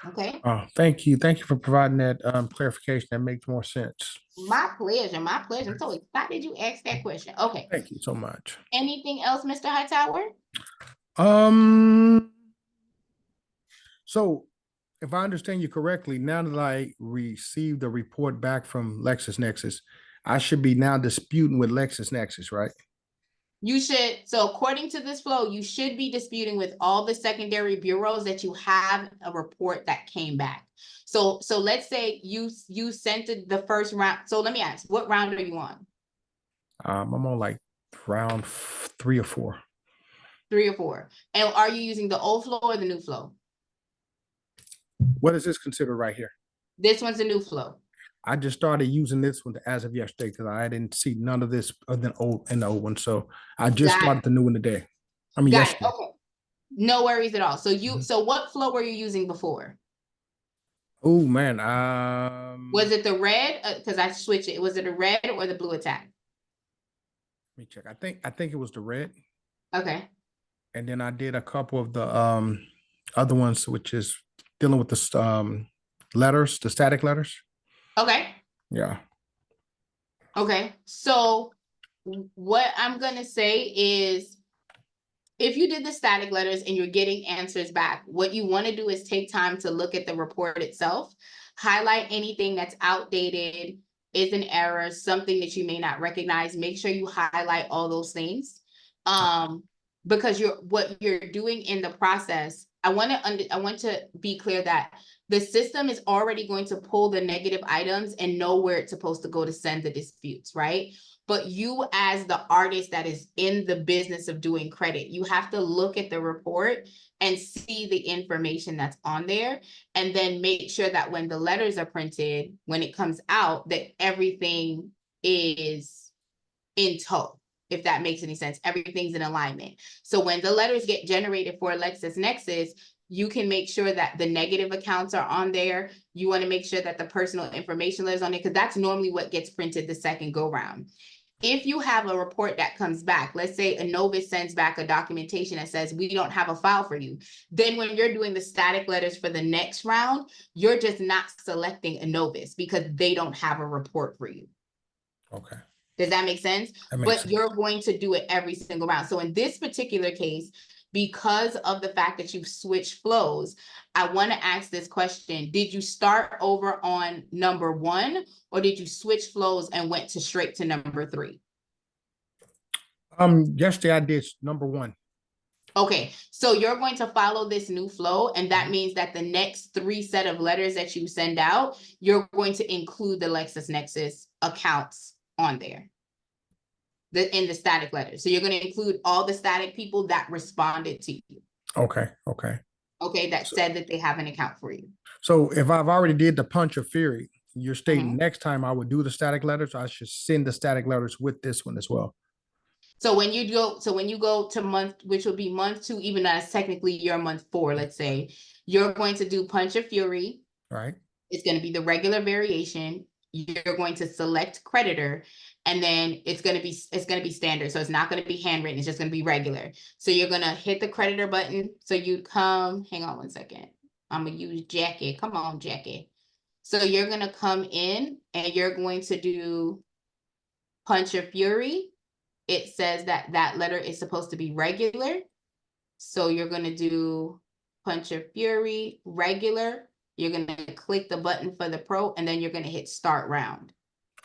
Okay. Thank you. Thank you for providing that clarification. That makes more sense. My pleasure. My pleasure. I'm so excited you asked that question. Okay. Thank you so much. Anything else, Mr. Hightower? So if I understand you correctly, now that I received the report back from LexisNexis, I should be now disputing with LexisNexis, right? You should, so according to this flow, you should be disputing with all the secondary bureaus that you have a report that came back. So let's say you sent it the first round. So let me ask, what round are you on? I'm on like round 3 or 4. 3 or 4. And are you using the old flow or the new flow? What is this considered right here? This one's a new flow. I just started using this one as of yesterday because I didn't see none of this other than the old one. So I just started the new one today. I mean, Got it. yesterday. Okay. No worries at all. So so what flow were you using before? Oh man. Was it the red? Because I switched it. Was it a red or the blue attack? Let me check. I think it was the red. Okay. And then I did a couple of the other ones, which is dealing with the letters, the static letters. Okay. Yeah. Okay. So what I'm gonna say is, if you did the static letters and you're getting answers back, what you want to do is take time to look at the report itself, highlight anything that's outdated, is an error, something that you may not recognize. Make sure you highlight all those things. Because what you're doing in the process, I want to be clear that the system is already going to pull the negative items and know where it's supposed to go to send the disputes, right? But you, as the artist that is in the business of doing credit, you have to look at the report and see the information that's on there, and then make sure that when the letters are printed, when it comes out, that everything is in tow, if that makes any sense. Everything's in alignment. So when the letters get generated for LexisNexis, you can make sure that the negative accounts are on there. You want to make sure that the personal information is on there, because that's normally what gets printed the second go round. If you have a report that comes back, let's say Innovis sends back a documentation that says we don't have a file for you, then when you're doing the static letters for the next round, you're just not selecting Innovis because they don't have a report for you. Okay. Does that make sense? That makes sense. You're going to do it every single round. So in this particular case, because of the fact that you've switched flows, I want to ask this question. Did you start over on number 1, or did you switch flows and went straight to number 3? Yesterday I did number 1. Okay, so you're going to follow this new flow, and that means that the next 3 set of letters that you send out, you're going to include the LexisNexis accounts on there. In the static letters. So you're going to include all the static people that responded to you. Okay. Okay, that said that they have an account for you. So if I've already did the punch of fury, you're stating next time I would do the static letters, I should send the static letters with this one as well. So when you go to month, which will be month 2, even though that's technically your month 4, let's say, you're going to do punch of fury. Right. It's going to be the regular variation. You're going to select creditor, and then it's going to be standard. So it's not going to be handwritten. It's just going to be regular. So you're going to hit the creditor button. So you come, hang on one second. I'm going to use Jackie. Come on, Jackie. So you're going to come in and you're going to do punch of fury. It says that that letter is supposed to be regular. So you're going to do punch of fury, regular. You're going to click the button for the pro, and then you're going to hit start round.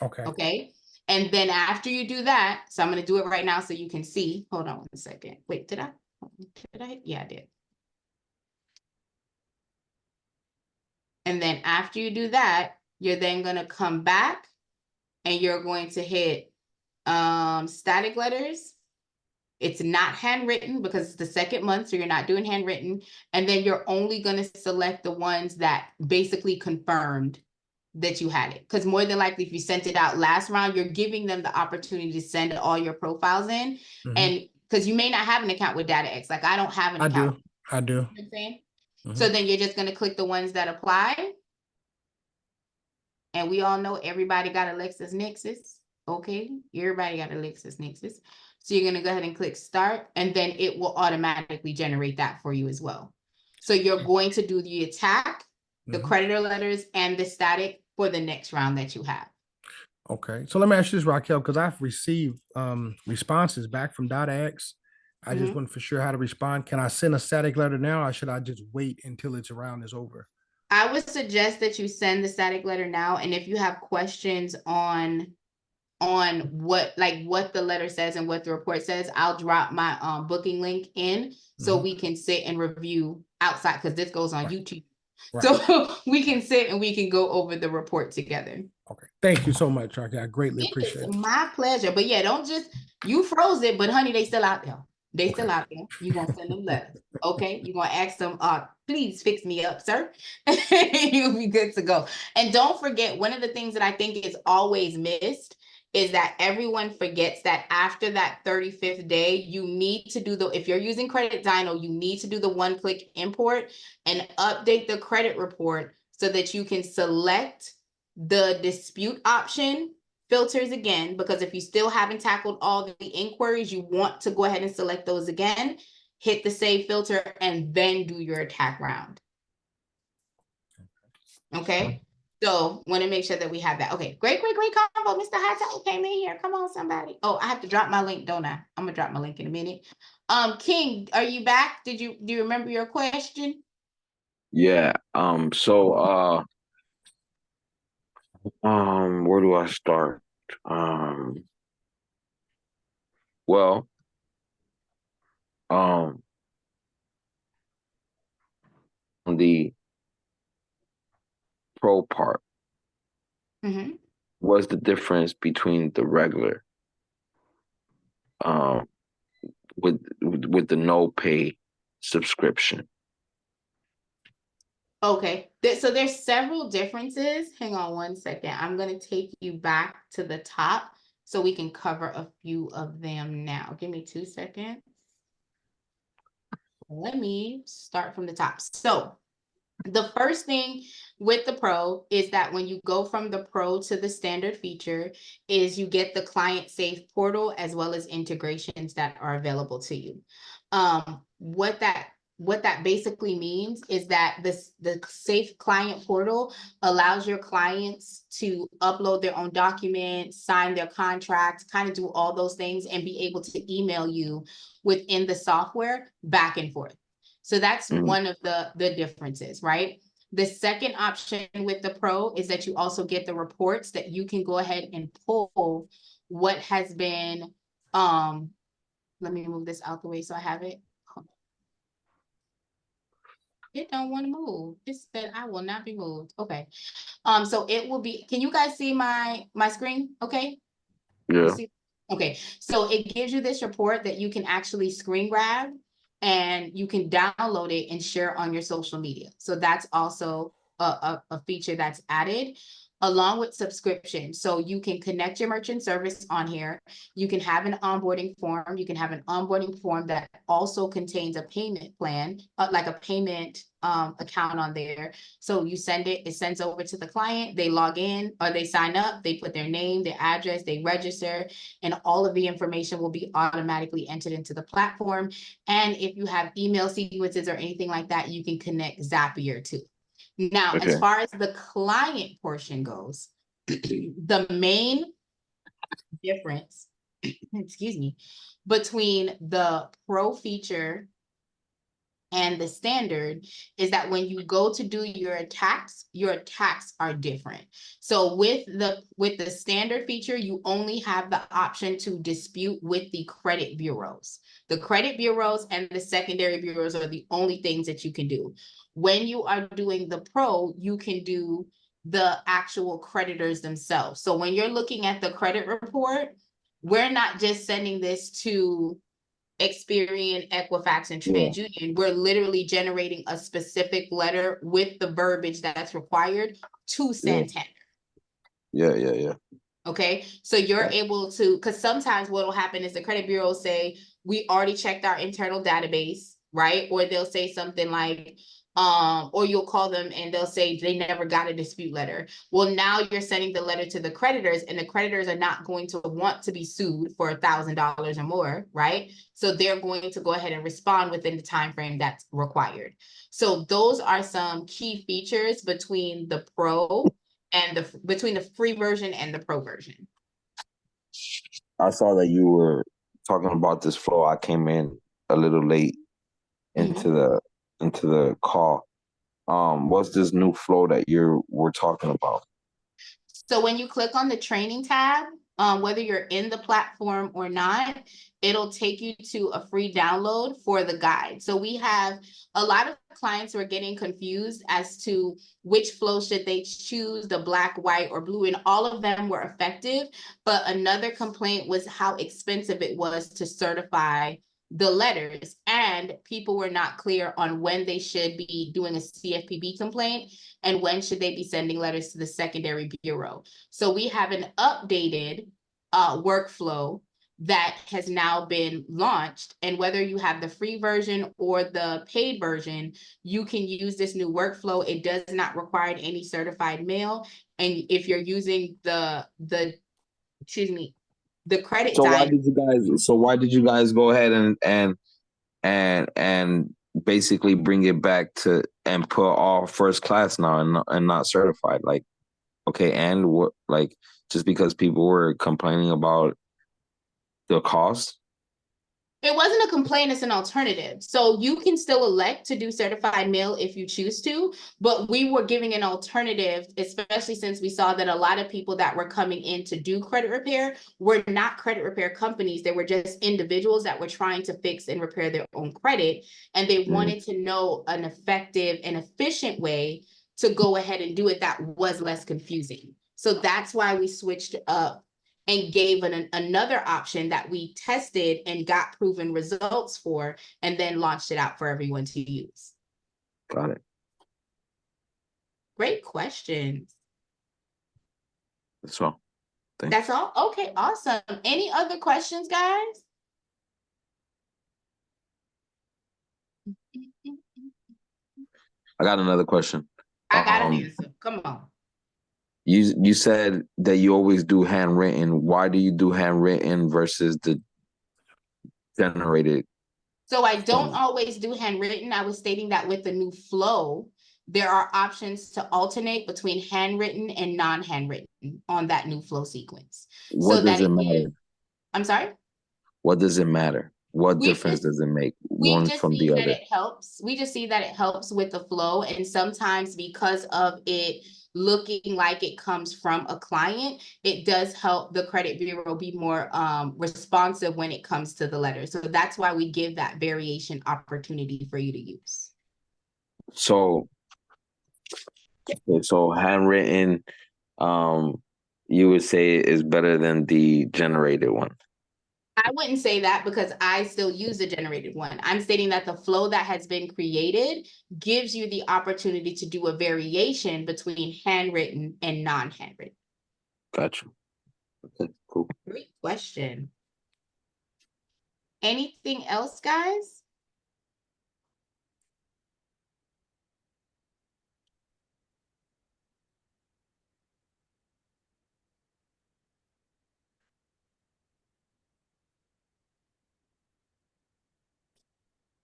Okay. Okay. And then after you do that, so I'm going to do it right now so you can see. Hold on one second. Wait, did I? Yeah, I did. And then after you do that, you're then going to come back and you're going to hit static letters. It's not handwritten because it's the second month, so you're not doing handwritten. And then you're only going to select the ones that basically confirmed that you had it. Because more than likely, if you sent it out last round, you're giving them the opportunity to send all your profiles in. And because you may not have an account with DataX, like I don't have an account. I do. You know what I'm saying? So then you're just going to click the ones that apply. And we all know everybody got a LexisNexis. Okay, everybody got a LexisNexis. So you're going to go ahead and click start, and then it will automatically generate that for you as well. So you're going to do the attack, the creditor letters, and the static for the next round that you have. Okay. So let me ask you this, Raquel, because I've received responses back from DataX. I just wasn't for sure how to respond. Can I send a static letter now, or should I just wait until its round is over? I would suggest that you send the static letter now. And if you have questions on on what the letter says and what the report says, I'll drop my booking link in so we can sit and review outside, because this goes on YouTube. Right. So we can sit and we can go over the report together. Okay. Thank you so much, Rocky. I greatly appreciate It's it. my pleasure. But yeah, don't just, you froze it, but honey, they still out there. They still Okay. out there. You're gonna send them letters. Okay. You're gonna ask them, please fix me up, sir. You'll be good to go. And don't forget, one of the things that I think is always missed is that everyone forgets that after that 35th day, you need to do if you're using Credit Dyno, you need to do the one-click import and update the credit report so that you can select the dispute option filters again, because if you still haven't tackled all the inquiries, you want to go ahead and select those again, hit the save filter, and then do your attack round. Okay. So want to make sure that we have that. Okay, great combo. Mr. Hightower came in here. Come on, somebody. Oh, I have to drop my link, don't I? I'm gonna drop my link in a minute. King, are you back? Do you remember your question? Yeah. Where do I start? Well, on the pro part, Mm-hmm. what's the difference between the regular, with the no pay subscription? Okay, so there's several differences. Hang on one second. I'm going to take you back to the top so we can cover a few of them now. Give me 2 seconds. Let me start from the top. So the first thing with the Pro is that when you go from the Pro to the standard feature is you get the client safe portal as well as integrations that are available to you. What that basically means is that the safe client portal allows your clients to upload their own documents, sign their contracts, kind of do all those things and be able to email you within the software back and forth. So that's one of the differences, right? The second option with the Pro is that you also get the reports that you can go ahead and pull what has been, let me move this out the way so I have it. It don't want to move. It said I will not be moved. Okay. So it will be, can you guys see my screen? Okay. Yeah. Okay. So it gives you this report that you can actually screen grab and you can download it and share on your social media. So that's also a feature that's added along with subscription. So you can connect your merchant service on here. You can have an onboarding form. You can have an onboarding form that also contains a payment plan, like a payment account on there. So you send it, it sends over to the client, they log in or they sign up, they put their name, their address, they register, and all of the information will be automatically entered into the platform. And if you have email sequences or anything like that, you can connect Zapier too. Now, Okay. as far as the client portion goes, the main difference, excuse me, between the Pro feature and the standard is that when you go to do your attacks are different. So with the standard feature, you only have the option to dispute with the credit bureaus. The credit bureaus and the secondary bureaus are the only things that you can do. When you are doing the Pro, you can do the actual creditors themselves. So when you're looking at the credit report, we're not just sending this to Experian, Equifax, and TransUnion. We're literally generating a specific letter with the verbiage that's required to Santander. Yeah. Okay, so you're able to, because sometimes what will happen is the credit bureau say, we already checked our internal database, right? Or they'll say something like, or you'll call them and they'll say they never got a dispute letter. Well, now you're sending the letter to the creditors and the creditors are not going to want to be sued for $1,000 or more, right? So they're going to go ahead and respond within the time frame that's required. So those are some key features between the Pro and between the free version and the Pro version. I saw that you were talking about this flow. I came in a little late into the call. What's this new flow that we're talking about? So when you click on the training tab, whether you're in the platform or not, it'll take you to a free download for the guide. So we have a lot of clients who are getting confused as to which flow should they choose, the black, white, or blue, and all of them were effective. But another complaint was how expensive it was to certify the letters, and people were not clear on when they should be doing a CFPB complaint and when should they be sending letters to the secondary bureau. So we have an updated workflow that has now been launched, and whether you have the free version or the paid version, you can use this new workflow. It does not require any certified mail, and if you're using the credit So why diet. did you guys? So why did you guys go ahead and basically bring it back to and put all first class now and not certified? Like, okay, and what? Like, just because people were complaining about the cost? It wasn't a complaint, it's an alternative. So you can still elect to do certified mail if you choose to, but we were giving an alternative, especially since we saw that a lot of people that were coming in to do credit repair were not credit repair companies. They were just individuals that were trying to fix and repair their own credit. And they wanted to know an effective and efficient way to go ahead and do it that was less confusing. So that's why we switched up and gave another option that we tested and got proven results for, and then launched it out for everyone to use. Got it. Great questions. That's all. Thanks. That's all? Okay, awesome. Any other questions, guys? I got another question. I got an answer. Come on. You said that you always do handwritten. Why do you do handwritten versus the generated? So I don't always do handwritten. I was stating that with the new flow, there are options to alternate between handwritten and non-handwritten on that new flow sequence. What does it matter? I'm sorry? What does it matter? What difference does it make one from the other? It helps. We just see that it helps with the flow, and sometimes because of it looking like it comes from a client, it does help the credit bureau be more responsive when it comes to the letter. So that's why we give that variation opportunity for you to use. So handwritten, you would say is better than the generated one. I wouldn't say that because I still use the generated one. I'm stating that the flow that has been created gives you the opportunity to do a variation between handwritten and non-handwritten. Gotcha. Okay, cool. Great question. Anything else, guys?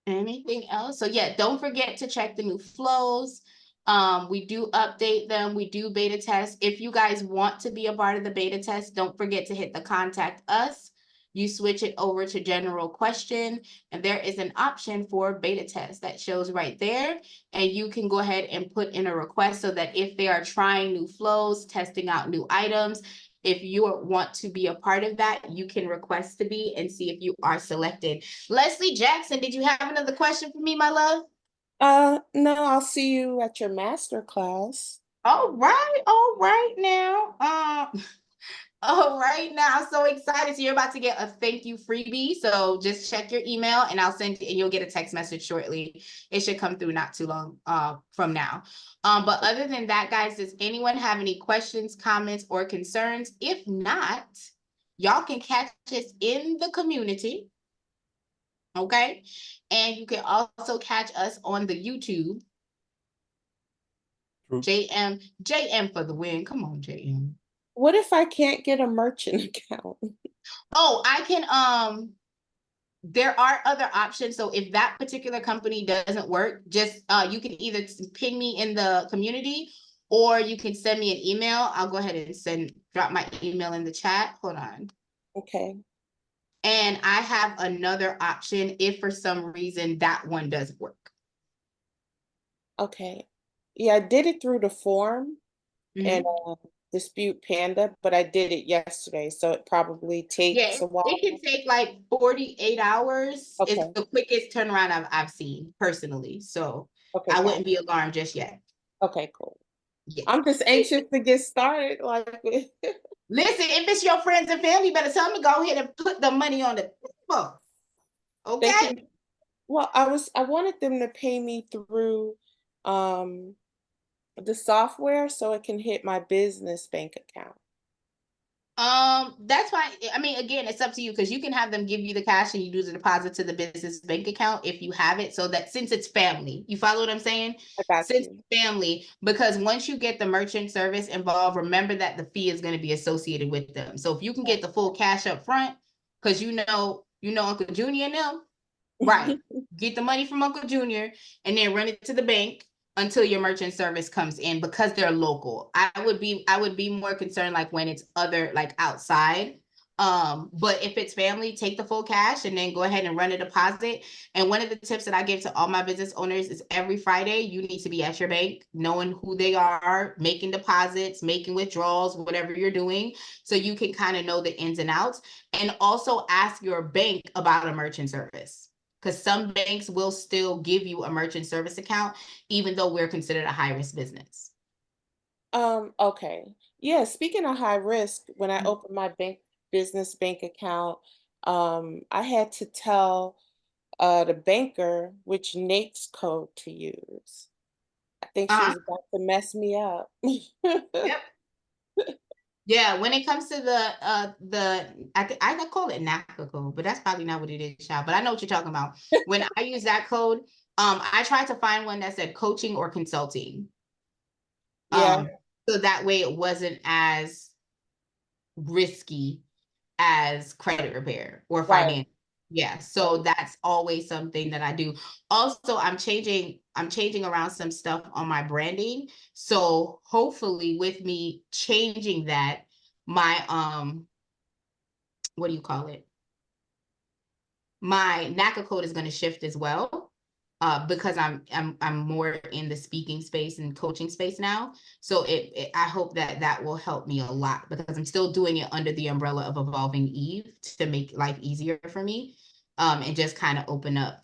Anything else? So yeah, don't forget to check the new flows. We do update them. We do beta test. If you guys want to be a part of the beta test, don't forget to hit the contact us. You switch it over to general question, and there is an option for beta test that shows right there. And you can go ahead and put in a request so that if they are trying new flows, testing out new items, if you want to be a part of that, you can request to be and see if you are selected. Leslie Jackson, did you have another question for me, my love? No, I'll see you at your master class. All right now. All right now, I'm so excited. So you're about to get a thank you freebie. So just check your email and I'll send you, and you'll get a text message shortly. It should come through not too long from now. But other than that, guys, does anyone have any questions, comments, or concerns? If not, y'all can catch us in the community. Okay. And you can also catch us on the YouTube. JM for the win. Come on, JM. What if I can't get a merchant account? Oh, I can, there are other options. So if that particular company doesn't work, just, you can either ping me in the community or you can send me an email. I'll go ahead and drop my email in the chat. Hold on. Okay. And I have another option if for some reason that one doesn't work. Okay. Yeah, I did it through the form and Dispute Panda, but I did it yesterday, so it probably Yeah, takes a while. it can take like 48 hours. It's Okay. the quickest turnaround I've seen personally. So Okay, I got wouldn't it. be alarmed just yet. Okay, cool. Yeah. I'm just anxious to get started. Like, Listen, if it's your friends and family, you better tell them to go ahead and put the money on the table. they Okay. can. Well, I wanted them to pay me through the software so it can hit my business bank account. That's why, I mean, again, it's up to you because you can have them give you the cash and you do the deposit to the business bank account if you have it. So that since it's family, you follow what I'm saying? I got Since you. it's family, because once you get the merchant service involved, remember that the fee is going to be associated with them. So if you can get the full cash up front, because you know Uncle Junior and them, right? Get the money from Uncle Junior and then run it to the bank until your merchant service comes in because they're local. I would be more concerned like when it's other like outside. But if it's family, take the full cash and then go ahead and run a deposit. And one of the tips that I give to all my business owners is every Friday you need to be at your bank, knowing who they are, making deposits, making withdrawals, whatever you're doing, so you can kind of know the ins and outs. And also ask your bank about a merchant service, because some banks will still give you a merchant service account, even though we're considered a high-risk business. Okay. Yeah, speaking of high risk, when I Mhm. opened my business bank account, I had to tell the banker which NAICS code to use. I think she Uh-huh. was about to mess me up. Yep. Yeah, when it comes to I call it NACA code, but that's probably not what it is, child. But I know what you're talking about. When I use that code, I tried to find one that said coaching or consulting. Yeah, So that way it wasn't as risky as credit repair or right. finance. Yeah, so that's always something that I do. Also, I'm changing around some stuff on my branding. So hopefully with me changing that, my what do you call it? My NACA code is going to shift as well. Because I'm more in the speaking space and coaching space now. So I hope that that will help me a lot because I'm still doing it under the umbrella of Evolving Eve to make life easier for me, and just kind of open up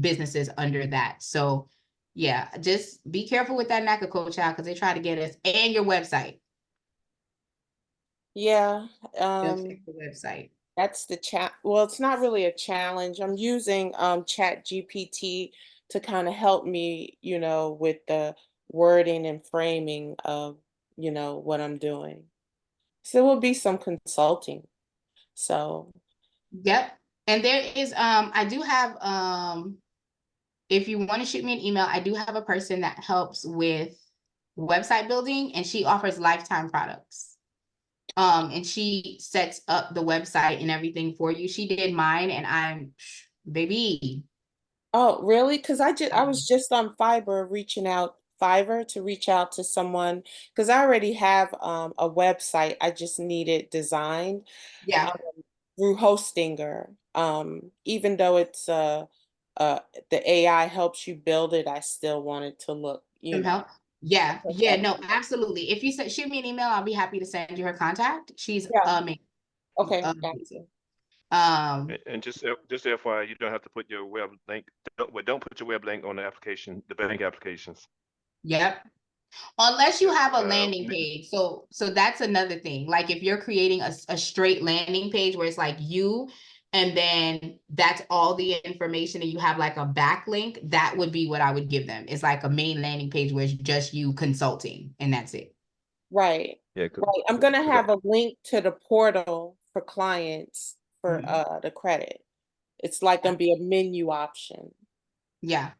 businesses under that. So yeah, just be careful with that NACA code, child, because they try to get us, and your website. Yeah, They'll fix the website. that's the chat. Well, it's not really a challenge. I'm using Chat GPT to kind of help me, with the wording and framing of, what I'm doing. So it will be some consulting. So Yep. And there is I do have if you want to shoot me an email, I do have a person that helps with website building and she offers lifetime products. And she sets up the website and everything for you. She did mine and I'm baby. Oh, really? Because I was just on Fiverr to reach out to someone because I already have a website. I just need it designed Yeah. um, through Hostinger. Even though uh the AI helps you build it, I still want it to look, Some help. Yeah, yeah, no, professional. absolutely. If you shoot me an email, I'll be happy to send you her contact. She's Yeah. amazing. Okay, got you. Amazing. Um, And just FYI, you don't have to put your web link. Don't put your web link on the application, the bank applications. yep. Unless you Because have a landing page. So that's another thing. Like if you're creating a straight landing page where it's like you and then that's all the information and you have like a backlink, that would be what I would give them. It's like a main landing page where it's just you consulting and that's it. Right. yeah, Right. I'm gonna because have a link to the portal for clients for Mhm. the credit. It's like gonna be a menu option. Yeah.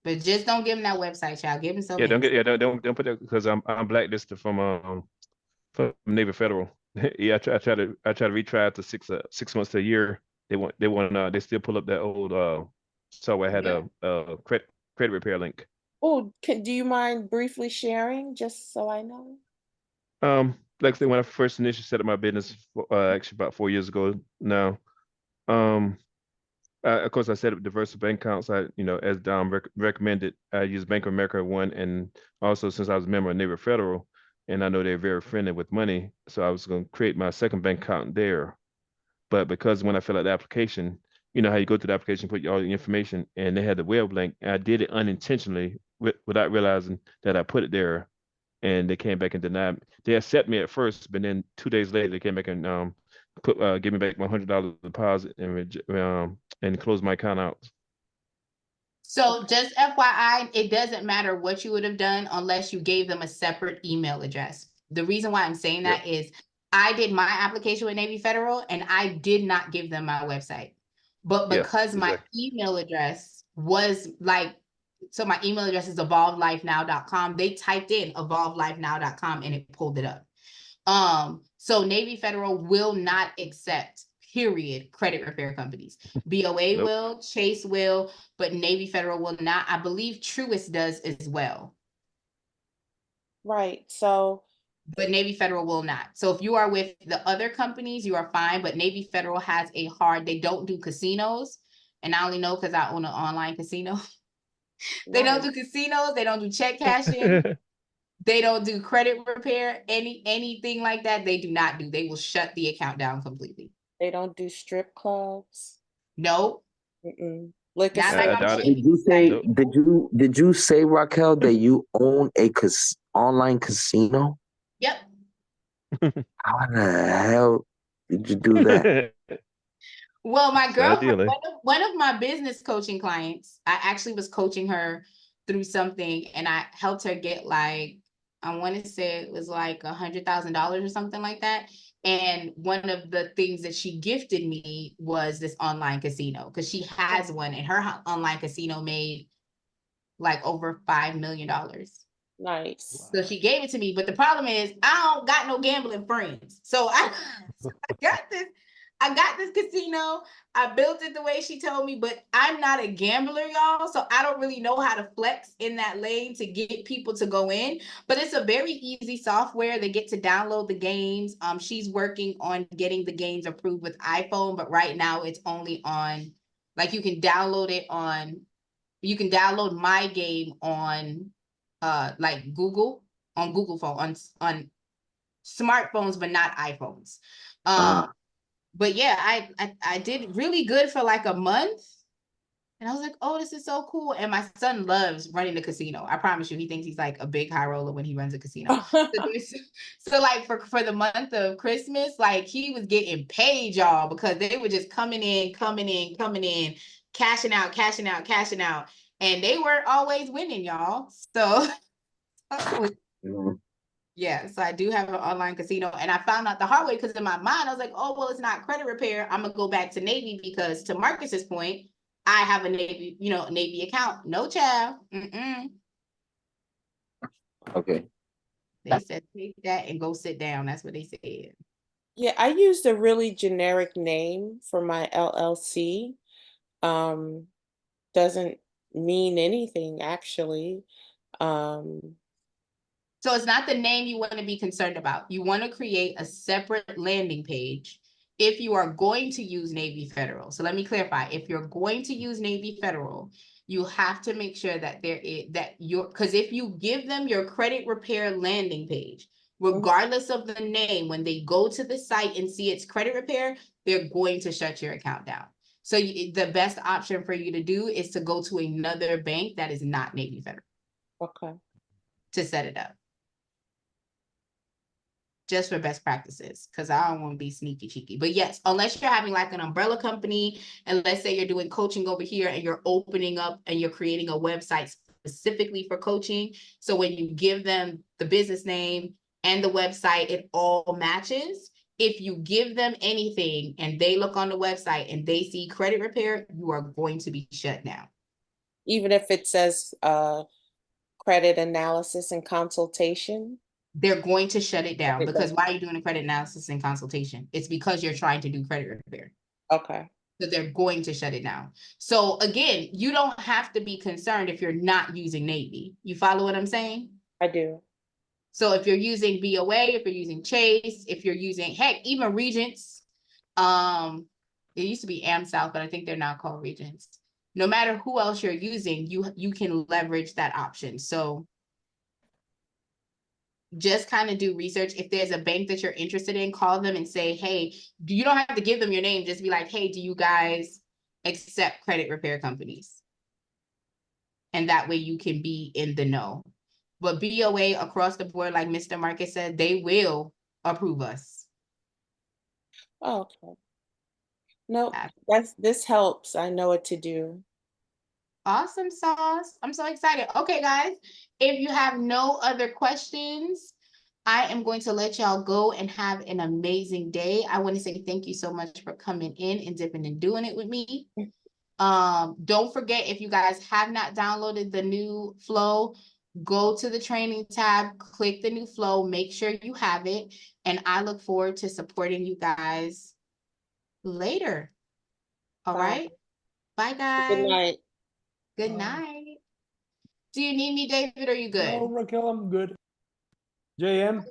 But just don't give them that website, child. Give them yeah, something else. don't put that because I'm blacklisted from Navy Federal. Yeah, I try to retry after 6 months to a year. They still pull up that old so I had Yeah. a credit repair link. Oh, do you mind briefly sharing just so I know? Like I said, when I first initially set up my business, actually about 4 years ago now, um, Of course, I set up diverse bank accounts. As Dom recommended, I use Bank of America one, and also since I was a member of Navy Federal, and I know they're very friendly with money, so I was going to create my second bank account there. But because when I fill out the application, you know how you go through the application, put all the information, and they had the web link, and I did it unintentionally without realizing that I put it there, and they came back and denied. They accept me at first, but then 2 days later they came back and give me back my $100 deposit and close my account out. So just FYI, it doesn't matter what you would have done unless you gave them a separate email address. The reason why I'm saying that is I did my application with Navy Federal and I did not give them my website. But Yeah, because my email address was like, so my email address is evolvelifenow.com. They typed in evolvelifenow.com and it pulled it up. So Navy Federal will not accept, period, credit repair companies. BOA Nope. will, Chase will, but Navy Federal will not. I believe Truist does as well, Right. So but Navy Federal will not. So if you are with the other companies, you are fine, but Navy Federal has a hard, they don't do casinos. And I only know because I own an online casino. They don't nice. do casinos, they don't do check cashing. They don't do credit repair, anything like that. They do not do. They will shut the account down completely. They don't do strip clubs. No, Liquor not I like stores. on doubt the it. Did you Navy say? site. Nope. Did you say, Raquel, that you own a online casino? Yep. How the hell did you do that? Well, my Side girlfriend, dealing. one of my business coaching clients, I actually was coaching her through something and I helped her get like, I want to say it was like $100,000 or something like that. And one of the things that she gifted me was this online casino because she has one and her online casino made like over $5 million. Nice. So she gave it to me, but the problem is I don't got no gambling friends. So I got this casino. I built it the way she told me, but I'm not a gambler, y'all. So I don't really know how to flex in that lane to get people to go in. But it's a very easy software. They get to download the games. She's working on getting the games approved with iPhone, but right now it's only on, like you can download my game on like Google, on Google phone, on smartphones, but not iPhones. But yeah, I did really good for like a month. And I was like, oh, this is so cool. And my son loves running the casino. I promise you, he thinks he's like a big high roller when he runs a casino. So like for the month of Christmas, like he was getting paid, y'all, because they were just coming in, cashing out. And they weren't always winning, y'all. So yeah, so I do have an online casino, and I found out the hard way because in my mind I was like, oh well, it's not credit repair. I'm gonna go back to Navy because to Marcus's point, I have a Navy account. No child. Okay. They said take that and go sit down. That's what they said. Yeah, I used a really generic name for my LLC. Doesn't mean anything actually. So it's not the name you want to be concerned about. You want to create a separate landing page if you are going to use Navy Federal. So let me clarify. If you're going to use Navy Federal, you have to make sure that because if you give them your credit repair landing page, regardless of the name, when they go to the site and see it's credit repair, they're going to shut your account down. So the best option for you to do is to go to another bank that is not Navy Federal. Okay. To set it up. Just for best practices, because I don't want to be sneaky cheeky. But yes, unless you're having like an umbrella company, and let's say you're doing coaching over here and you're opening up and you're creating a website specifically for coaching. So when you give them the business name and the website, it all matches. If you give them anything and they look on the website and they see credit repair, you are going to be shut down. Even if it says credit analysis and consultation? They're going to shut it down because why are you doing a credit analysis and consultation? It's because you're trying to do credit repair. Okay. So they're going to shut it down. So again, you don't have to be concerned if you're not using Navy. You follow what I'm saying? I do. So if you're using BOA, if you're using Chase, if you're using, heck, even Regents, It used to be AmSouth, but I think they're now called Regions. No matter who else you're using, you can leverage that option. So just kind of do research. If there's a bank that you're interested in, call them and say, hey, you don't have to give them your name. Just be like, hey, do you guys accept credit repair companies? And that way you can be in the know. But BOA across the board, like Mr. Marcus said, they will approve us. Okay. No, Yeah. this helps. I know what to do. Awesome sauce. I'm so excited. Okay, guys, if you have no other questions, I am going to let y'all go and have an amazing day. I want to say thank you so much for coming in and dipping and doing it with me. Don't forget, if you guys have not downloaded the new flow, go to the training tab, click the new flow, make sure you have it, and I look forward to supporting you guys later. All Bye. right. Bye, guys. Good night. Good night. Do you need me, David, or are you good? No, Raquel, I'm good. JM,